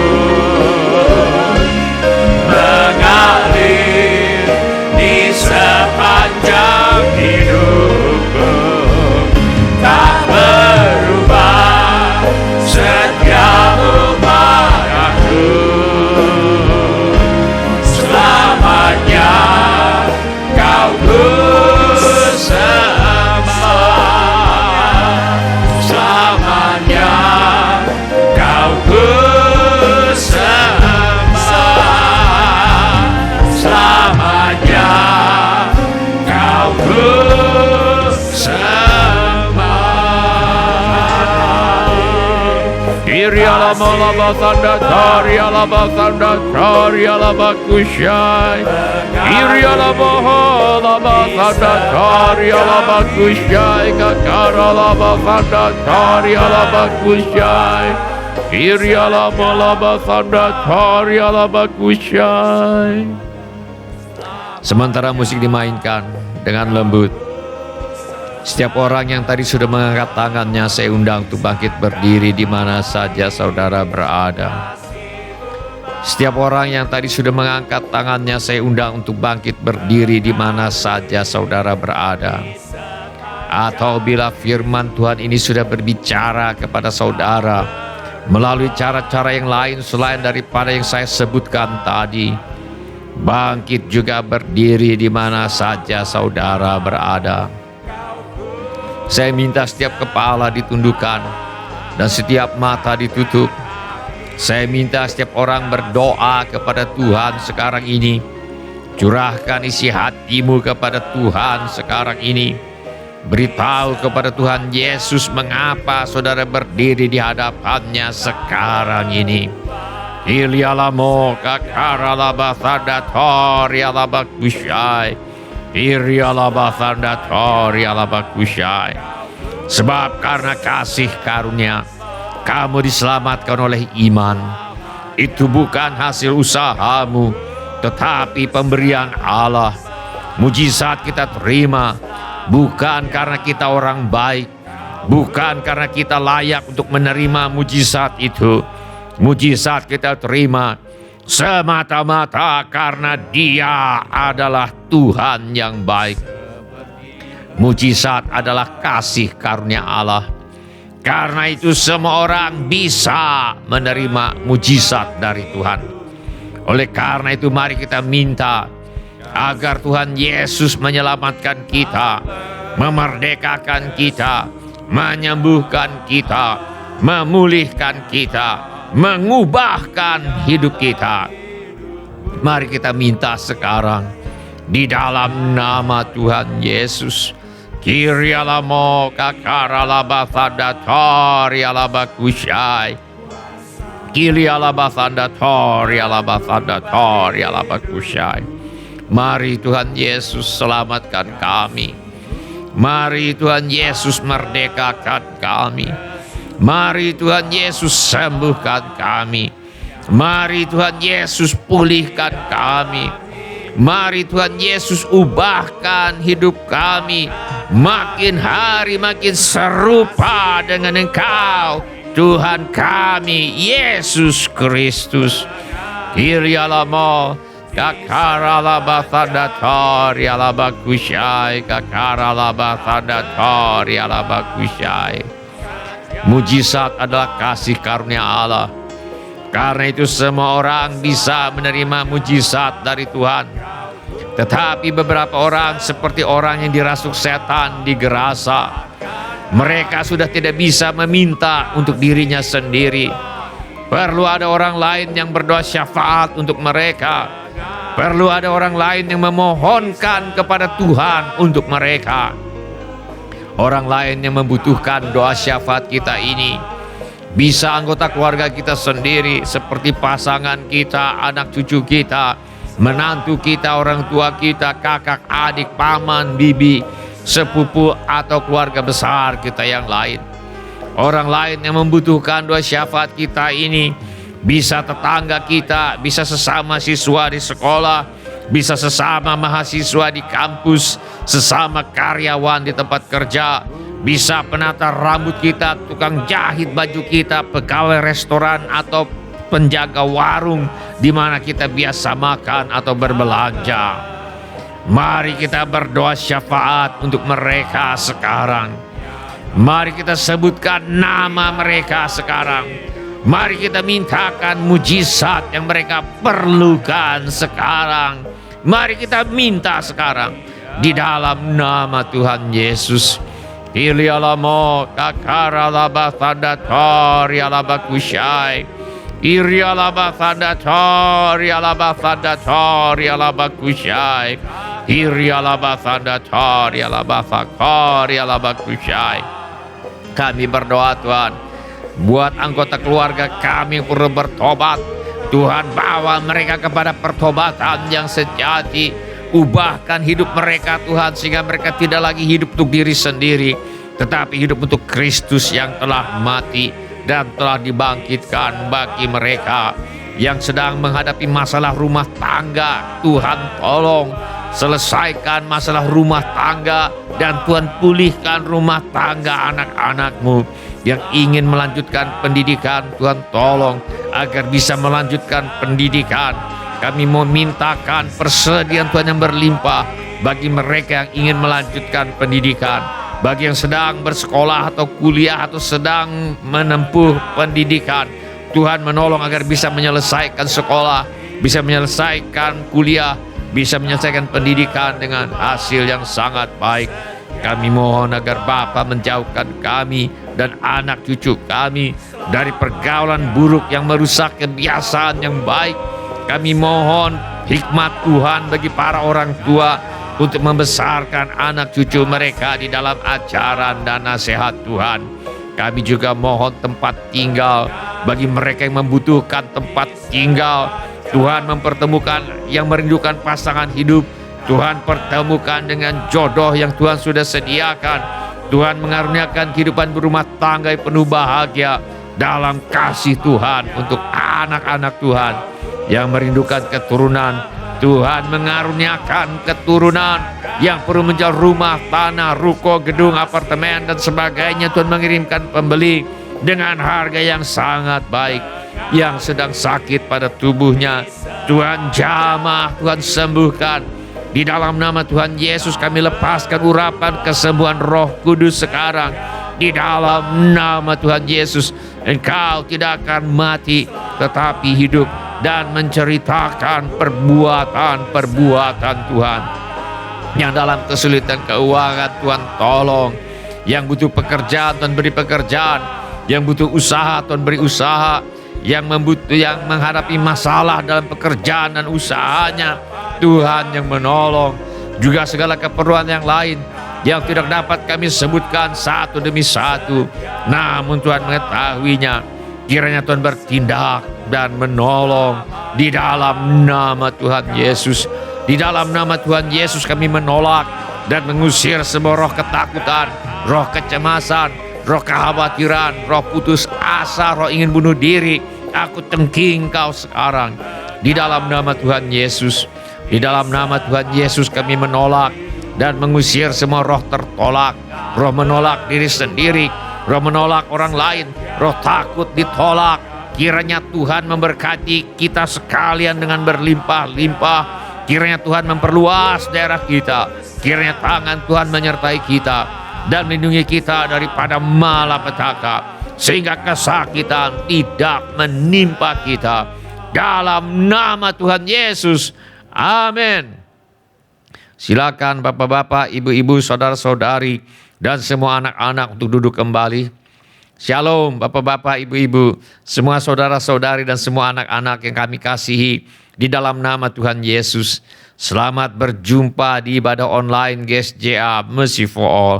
mengalir di sepanjang hidupku, tak berubah setia-Mu padaku. Selamanya Kau ku sembah, selamanya Kau ku sembah, selamanya Kau ku sembah. Iriala malaba tanda tariala batanda tariala bakushai, iriala bohola batanda tariala bakushai, kakarala batanda tariala bakushai, iriala malaba tanda tariala bakushai. Sementara musik dimainkan dengan lembut, setiap orang yang tadi sudah mengangkat tangannya saya undang untuk bangkit berdiri di mana saja saudara berada. Setiap orang yang tadi sudah mengangkat tangannya saya undang untuk bangkit berdiri di mana saja saudara berada. Atau bila firman Tuhan ini sudah berbicara kepada saudara melalui cara-cara yang lain selain daripada yang saya sebutkan tadi, bangkit juga berdiri di mana saja saudara berada. Saya minta setiap kepala ditundukkan dan setiap mata ditutup. Saya minta setiap orang berdoa kepada Tuhan sekarang ini. Curahkan isi hatimu kepada Tuhan sekarang ini. Beritahu kepada Tuhan Yesus mengapa saudara berdiri di hadapannya sekarang ini. Ilialamo kakaralabathadatori alabakushai. Sebab karena kasih karunia kamu diselamatkan oleh iman. Itu bukan hasil usahamu, tetapi pemberian Allah. Mujizat kita terima bukan karena kita orang baik, bukan karena kita layak untuk menerima mujizat itu. Mujizat kita terima semata-mata karena Dia adalah Tuhan yang baik. Mujizat adalah kasih karunia Allah. Karena itu semua orang bisa menerima mujizat dari Tuhan. Oleh karena itu mari kita minta agar Tuhan Yesus menyelamatkan kita memerdekakan kita, menyembuhkan kita, memulihkan kita, mengubahkan hidup kita. Mari kita minta sekarang di dalam nama Tuhan Yesus. Kirialamo kakaralabathadatori alabakushai. Kirialabathandatori alabathandatori alabakushai. Mari Tuhan Yesus selamatkan kami. Mari Tuhan Yesus merdekakan kami. Mari Tuhan Yesus sembuhkan kami. Mari Tuhan Yesus pulihkan kami. Mari Tuhan Yesus ubahkan hidup kami. Makin hari makin serupa dengan Engkau, Tuhan kami, Yesus Kristus. Kirialamo kakaralabathandatori alabakushai. Kakaralabathandatori alabakushai. Mujizat adalah kasih karunia Allah. Karena itu semua orang bisa menerima mujizat dari Tuhan. Tetapi beberapa orang seperti orang yang dirasuk setan di Gerasa. Mereka sudah tidak bisa meminta untuk dirinya sendiri. Perlu ada orang lain yang berdoa syafaat untuk mereka. Perlu ada orang lain yang memohonkan kepada Tuhan untuk mereka. Orang lain yang membutuhkan doa syafaat kita ini bisa anggota keluarga kita sendiri, seperti pasangan kita, anak cucu kita, menantu kita, orang tua kita, kakak, adik, paman, bibi, sepupu, atau keluarga besar kita yang lain. Orang lain yang membutuhkan doa syafaat kita ini bisa tetangga kita, bisa sesama siswa di sekolah, bisa sesama mahasiswa di kampus, sesama karyawan di tempat kerja, bisa penata rambut kita, tukang jahit baju kita, pegawai restoran, atau penjaga warung di mana kita biasa makan atau berbelanja. Mari kita berdoa syafaat untuk mereka sekarang. Mari kita sebutkan nama mereka sekarang. Mari kita mintakan mujizat yang mereka perlukan sekarang. Mari kita minta sekarang di dalam nama Tuhan Yesus. Ilialamo kakaralabathandatori alabakushai. Irialabathandatori alabathandatori alabakushai. Irialabathandatori alabathakori alabakushai. Kami berdoa Tuhan, buat anggota keluarga kami yang perlu bertobat. Tuhan, bawa mereka kepada pertobatan yang sejati. Ubahkan hidup mereka Tuhan, sehingga mereka tidak lagi hidup untuk diri sendiri, tetapi hidup untuk Kristus yang telah mati dan telah dibangkitkan. Bagi mereka yang sedang menghadapi masalah rumah tangga, Tuhan tolong selesaikan masalah rumah tangga, dan Tuhan pulihkan rumah tangga anak-anak-Mu yang ingin melanjutkan pendidikan. Tuhan tolong agar bisa melanjutkan pendidikan. Kami mau mintakan persediaan Tuhan yang berlimpah bagi mereka yang ingin melanjutkan pendidikan, bagi yang sedang bersekolah atau kuliah atau sedang menempuh pendidikan. Tuhan menolong agar bisa menyelesaikan sekolah, bisa menyelesaikan kuliah, bisa menyelesaikan pendidikan dengan hasil yang sangat baik. Kami mohon agar Bapa menjauhkan kami dan anak cucu kami dari pergaulan buruk yang merusak kebiasaan yang baik. Kami mohon hikmat Tuhan bagi para orang tua untuk membesarkan anak cucu mereka di dalam ajaran dan nasihat Tuhan. Kami juga mohon tempat tinggal bagi mereka yang membutuhkan tempat tinggal. Tuhan mempertemukan yang merindukan pasangan hidup. Tuhan pertemukan dengan jodoh yang Tuhan sudah sediakan. Tuhan mengaruniakan kehidupan berumah tangga yang penuh bahagia dalam kasih Tuhan untuk anak-anak Tuhan yang merindukan keturunan. Tuhan mengaruniakan keturunan yang perlu menjual rumah, tanah, ruko, gedung, apartemen, dan sebagainya. Tuhan mengirimkan pembeli dengan harga yang sangat baik. Yang sedang sakit pada tubuhnya, Tuhan jamah, Tuhan sembuhkan. Di dalam nama Tuhan Yesus kami lepaskan urapan kesembuhan Roh Kudus sekarang. Di dalam nama Tuhan Yesus, Engkau tidak akan mati, tetapi hidup dan menceritakan perbuatan-perbuatan Tuhan. Yang dalam kesulitan keuangan Tuhan tolong. Yang butuh pekerjaan Tuhan beri pekerjaan. Yang butuh usaha Tuhan beri usaha. Yang menghadapi masalah dalam pekerjaan dan usahanya, Tuhan yang menolong. Juga segala keperluan yang lain yang tidak dapat kami sebutkan satu demi satu, namun Tuhan mengetahuinya. Kiranya Tuhan bertindak dan menolong di dalam nama Tuhan Yesus. Di dalam nama Tuhan Yesus kami menolak dan mengusir semua roh ketakutan, roh kecemasan, roh kekhawatiran, roh putus asa, roh ingin bunuh diri. Aku tengking kau sekarang di dalam nama Tuhan Yesus. Di dalam nama Tuhan Yesus kami menolak dan mengusir semua roh tertolak, roh menolak diri sendiri, roh menolak orang lain, roh takut ditolak. Kiranya Tuhan memberkati kita sekalian dengan berlimpah-limpah. Kiranya Tuhan memperluas daerah kita. Kiranya tangan Tuhan menyertai kita dan melindungi kita daripada malapetaka, sehingga kesakitan tidak menimpa kita. Dalam nama Tuhan Yesus, amin. Silakan bapak-bapak, ibu-ibu, saudara-saudari, dan semua anak-anak untuk duduk kembali. Shalom bapak-bapak, ibu-ibu, semua saudara-saudari dan semua anak-anak yang kami kasihi di dalam nama Tuhan Yesus. Selamat berjumpa di ibadah online GSJA Mercy for All.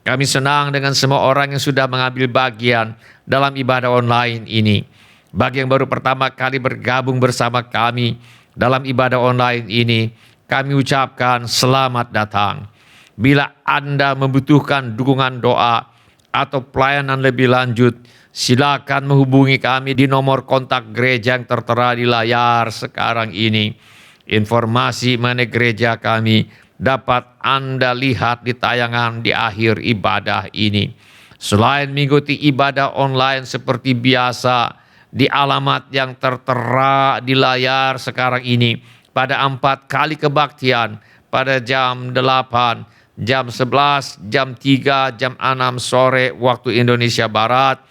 Kami senang dengan semua orang yang sudah mengambil bagian dalam ibadah online ini. Bagi yang baru pertama kali bergabung bersama kami dalam ibadah online ini, kami ucapkan selamat datang. Bila Anda membutuhkan dukungan doa atau pelayanan lebih lanjut, silakan menghubungi kami di nomor kontak gereja yang tertera di layar sekarang ini. Informasi mengenai gereja kami dapat Anda lihat di tayangan di akhir ibadah ini. Selain mengikuti ibadah online seperti biasa di alamat yang tertera di layar sekarang ini, pada 4 kali kebaktian pada jam 8, jam 11, jam 3, jam 6 sore waktu Indonesia Barat,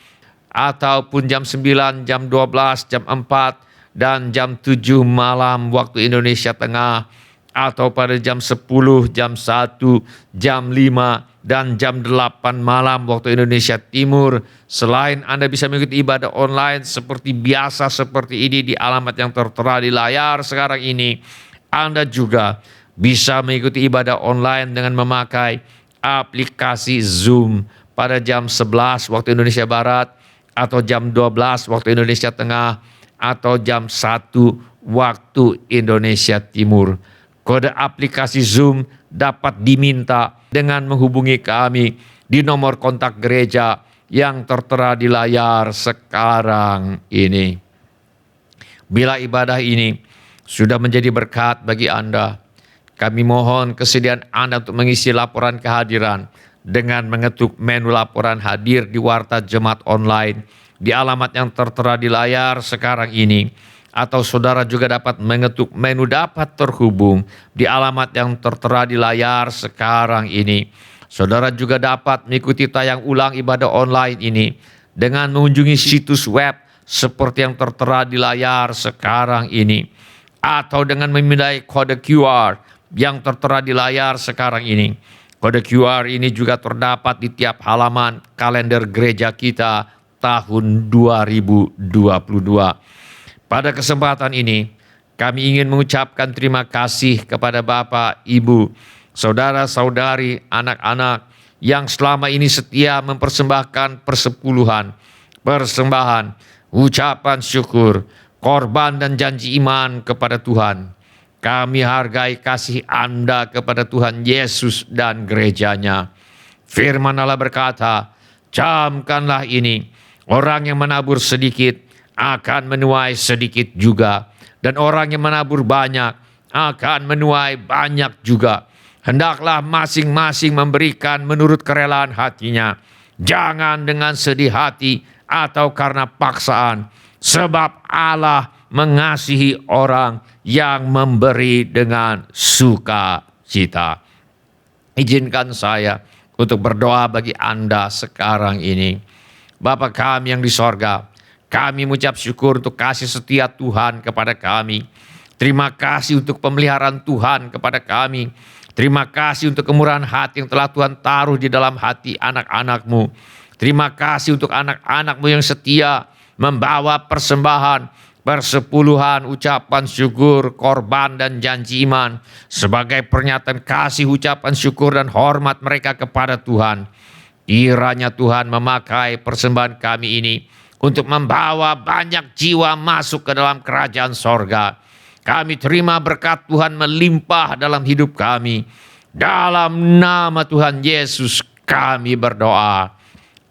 ataupun jam 9, jam 12, jam 4, dan jam 7 malam waktu Indonesia Tengah, atau pada jam 10, jam 1, jam 5, dan jam 8 malam waktu Indonesia Timur. Selain Anda bisa mengikuti ibadah online seperti biasa seperti ini di alamat yang tertera di layar sekarang ini, Anda juga bisa mengikuti ibadah online dengan memakai aplikasi Zoom pada jam 11 waktu Indonesia Barat, atau jam 12 waktu Indonesia Tengah, atau jam 1 waktu Indonesia Timur. Kode aplikasi Zoom dapat diminta dengan menghubungi kami di nomor kontak gereja yang tertera di layar sekarang ini. Bila ibadah ini sudah menjadi berkat bagi Anda, kami mohon kesediaan Anda untuk mengisi laporan kehadiran dengan mengetuk menu laporan hadir di Warta Jemaat Online di alamat yang tertera di layar sekarang ini. Atau saudara juga dapat mengetuk menu dapat terhubung di alamat yang tertera di layar sekarang ini. Saudara juga dapat mengikuti tayang ulang ibadah online ini dengan mengunjungi situs web seperti yang tertera di layar sekarang ini, atau dengan memindai kode QR yang tertera di layar sekarang ini. Kode QR ini juga terdapat di tiap halaman kalender gereja kita tahun 2022. Pada kesempatan ini, kami ingin mengucapkan terima kasih kepada Bapak, Ibu, saudara-saudari, anak-anak yang selama ini setia mempersembahkan persepuluhan, persembahan, ucapan syukur, korban dan janji iman kepada Tuhan. Kami hargai kasih Anda kepada Tuhan Yesus dan gerejanya. Firman Allah berkata, camkanlah ini, orang yang menabur sedikit akan menuai sedikit juga, dan orang yang menabur banyak akan menuai banyak juga. Hendaklah masing-masing memberikan menurut kerelaan hatinya, jangan dengan sedih hati atau karena paksaan, sebab Allah mengasihi orang yang memberi dengan sukacita. Izinkan saya untuk berdoa bagi Anda sekarang ini. Bapa kami yang di sorga, kami mengucap syukur untuk kasih setia Tuhan kepada kami. Terima kasih untuk pemeliharaan Tuhan kepada kami. Terima kasih untuk kemurahan hati yang telah Tuhan taruh di dalam hati anak-anak-Mu. Terima kasih untuk anak-anak-Mu yang setia membawa persembahan, persepuluhan, ucapan syukur, korban dan janji iman sebagai pernyataan kasih, ucapan syukur dan hormat mereka kepada Tuhan. Kiranya Tuhan memakai persembahan kami ini untuk membawa banyak jiwa masuk ke dalam kerajaan sorga. Kami terima berkat Tuhan melimpah dalam hidup kami. Dalam nama Tuhan Yesus kami berdoa.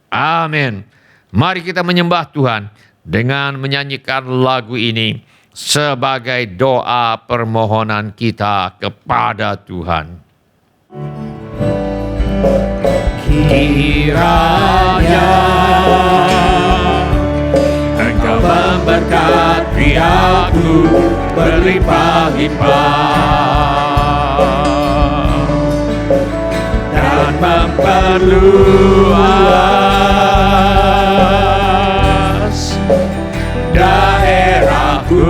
Amin. Mari kita menyembah Tuhan dengan menyanyikan lagu ini sebagai doa permohonan kita kepada Tuhan. Kiranya Engkau memberkati aku berlimpah-limpah dan memperluas daerahku,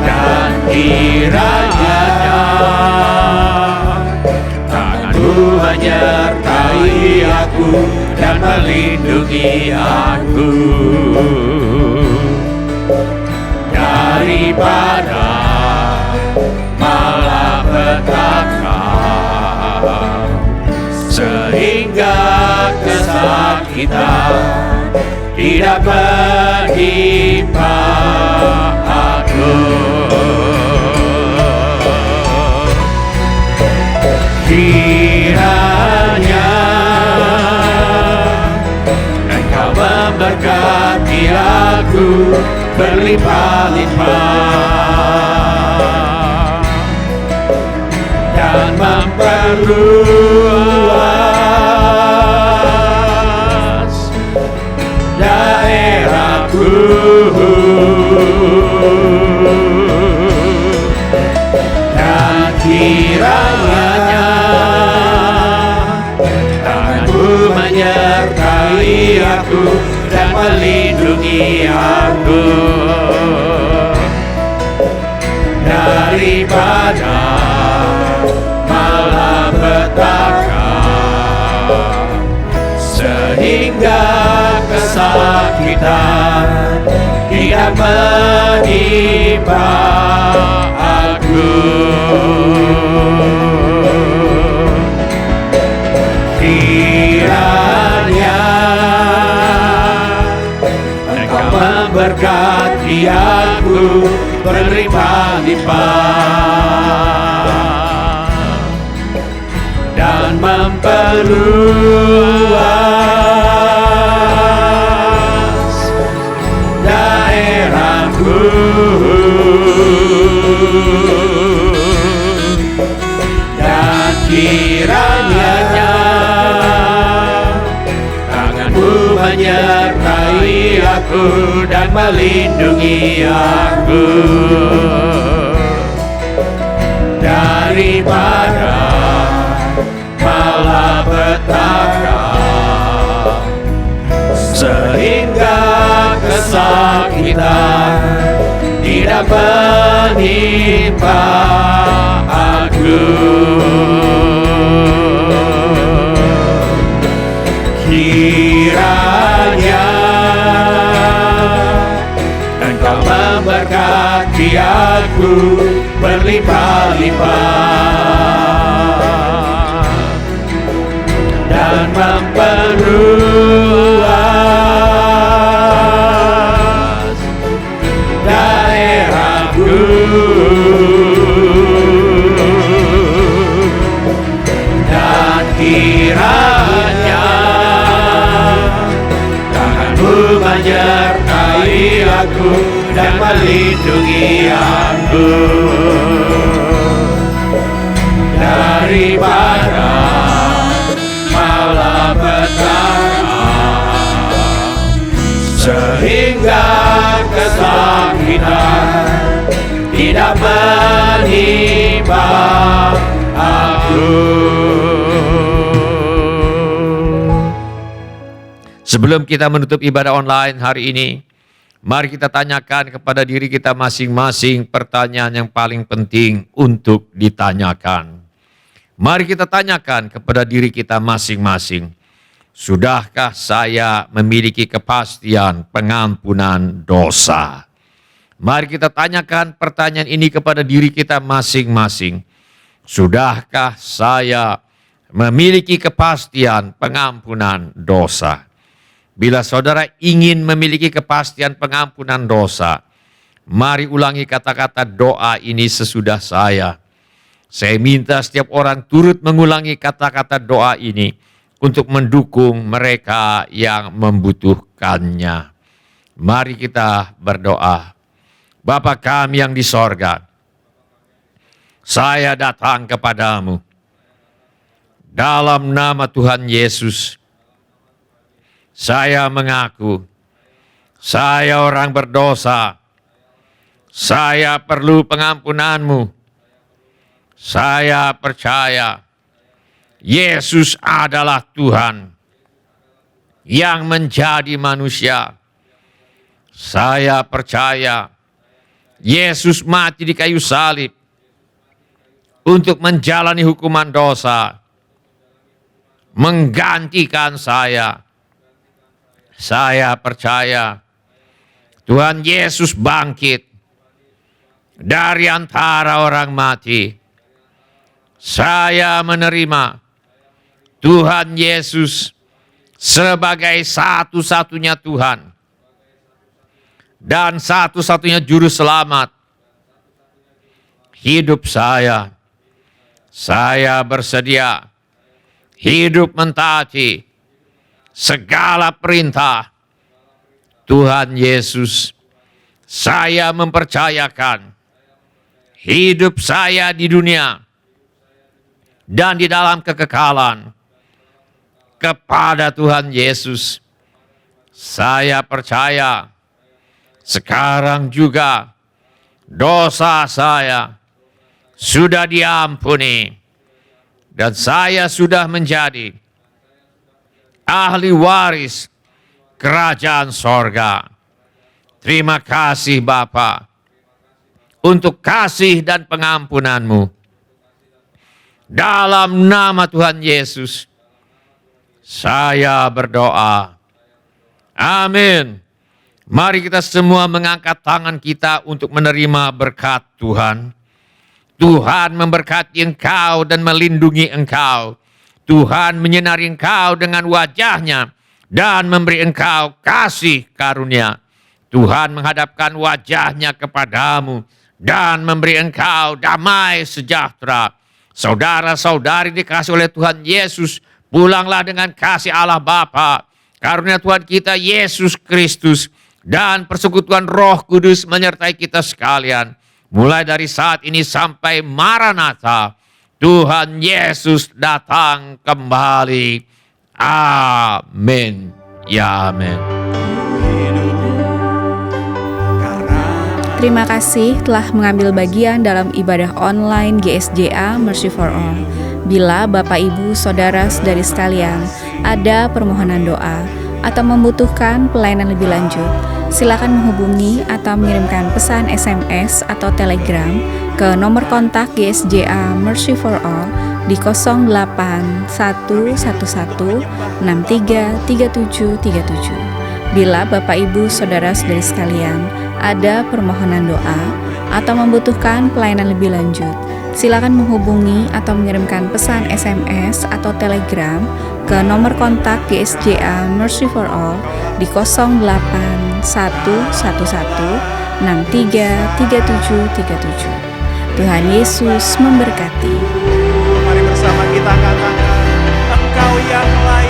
dan kiranya Tangan-Mu menyertai aku dan melindungi aku daripada malapetaka, sehingga kesakitan tidak menimpa aku. Kiranya Engkau memberkati aku berlimpah-limpah dan memperluas daerahku, dan kiranya Tangan-Mu menyertai aku dan melindungi aku daripada malapetaka, sehingga kesakitan tidak menimpa aku. Kiranya Engkau memberkati aku berlimpah-limpah dan memperluas daerahku, dan kiranya Tangan-Mu menyertai aku dan melindungi aku daripada malapetaka, sehingga kesakitan tidak menimpa aku. Kiranya Engkau memberkati aku berlimpah-limpah dan memperluas daerahku, dan kiranya Tangan-Mu menyertai aku dan melindungi aku daripada malapetaka, sehingga kesakitan tidak menimpa aku. Sebelum kita menutup ibadah online hari ini, Mari kita tanyakan kepada diri kita masing-masing pertanyaan yang paling penting untuk ditanyakan. Mari kita tanyakan kepada diri kita masing-masing. Sudahkah saya memiliki kepastian pengampunan dosa? Mari kita tanyakan pertanyaan ini kepada diri kita masing-masing. Sudahkah saya memiliki kepastian pengampunan dosa? Bila saudara ingin memiliki kepastian pengampunan dosa, mari ulangi kata-kata doa ini sesudah saya. Saya minta setiap orang turut mengulangi kata-kata doa ini untuk mendukung mereka yang membutuhkannya. Mari kita berdoa. Bapa kami yang di sorga, saya datang kepadamu dalam nama Tuhan Yesus. Saya mengaku, saya orang berdosa, saya perlu pengampunan-Mu. Saya percaya, Yesus adalah Tuhan yang menjadi manusia. Saya percaya, Yesus mati di kayu salib untuk menjalani hukuman dosa, menggantikan saya. Saya percaya Tuhan Yesus bangkit dari antara orang mati. Saya menerima Tuhan Yesus sebagai satu-satunya Tuhan dan satu-satunya juru selamat hidup saya. Saya bersedia hidup mentaati segala perintah Tuhan Yesus. Saya mempercayakan hidup saya di dunia dan di dalam kekekalan kepada Tuhan Yesus. Saya percaya sekarang juga dosa saya sudah diampuni dan saya sudah menjadi ahli waris kerajaan sorga. Terima kasih Bapa untuk kasih dan pengampunan-Mu. Dalam nama Tuhan Yesus, saya berdoa. Amin. Mari kita semua mengangkat tangan kita untuk menerima berkat Tuhan. Tuhan memberkati engkau dan melindungi engkau. Tuhan menyinari engkau dengan wajah-Nya dan memberi engkau kasih karunia. Tuhan menghadapkan wajah-Nya kepadamu dan memberi engkau damai sejahtera. Saudara-saudari dikasih oleh Tuhan Yesus, pulanglah dengan kasih Allah Bapa, karunia Tuhan kita Yesus Kristus, dan persekutuan Roh Kudus menyertai kita sekalian. Mulai dari saat ini sampai Maranatha, Tuhan Yesus datang kembali. Amin. Ya amin.
Terima kasih telah mengambil bagian dalam ibadah online GSJA Mercy for All. Bila Bapak Ibu Saudara-saudari sekalian ada permohonan doa atau membutuhkan pelayanan lebih lanjut, silakan menghubungi atau mengirimkan pesan SMS atau Telegram ke nomor kontak GSJA Mercy for All di 08111633737. Bila Bapak Ibu Saudara-saudari sekalian ada permohonan doa atau membutuhkan pelayanan lebih lanjut, silakan menghubungi atau mengirimkan pesan SMS atau Telegram ke nomor kontak GSJA Mercy for All di 08111633737. Tuhan Yesus memberkati.
Mari bersama kita katakan, Engkau yang layak.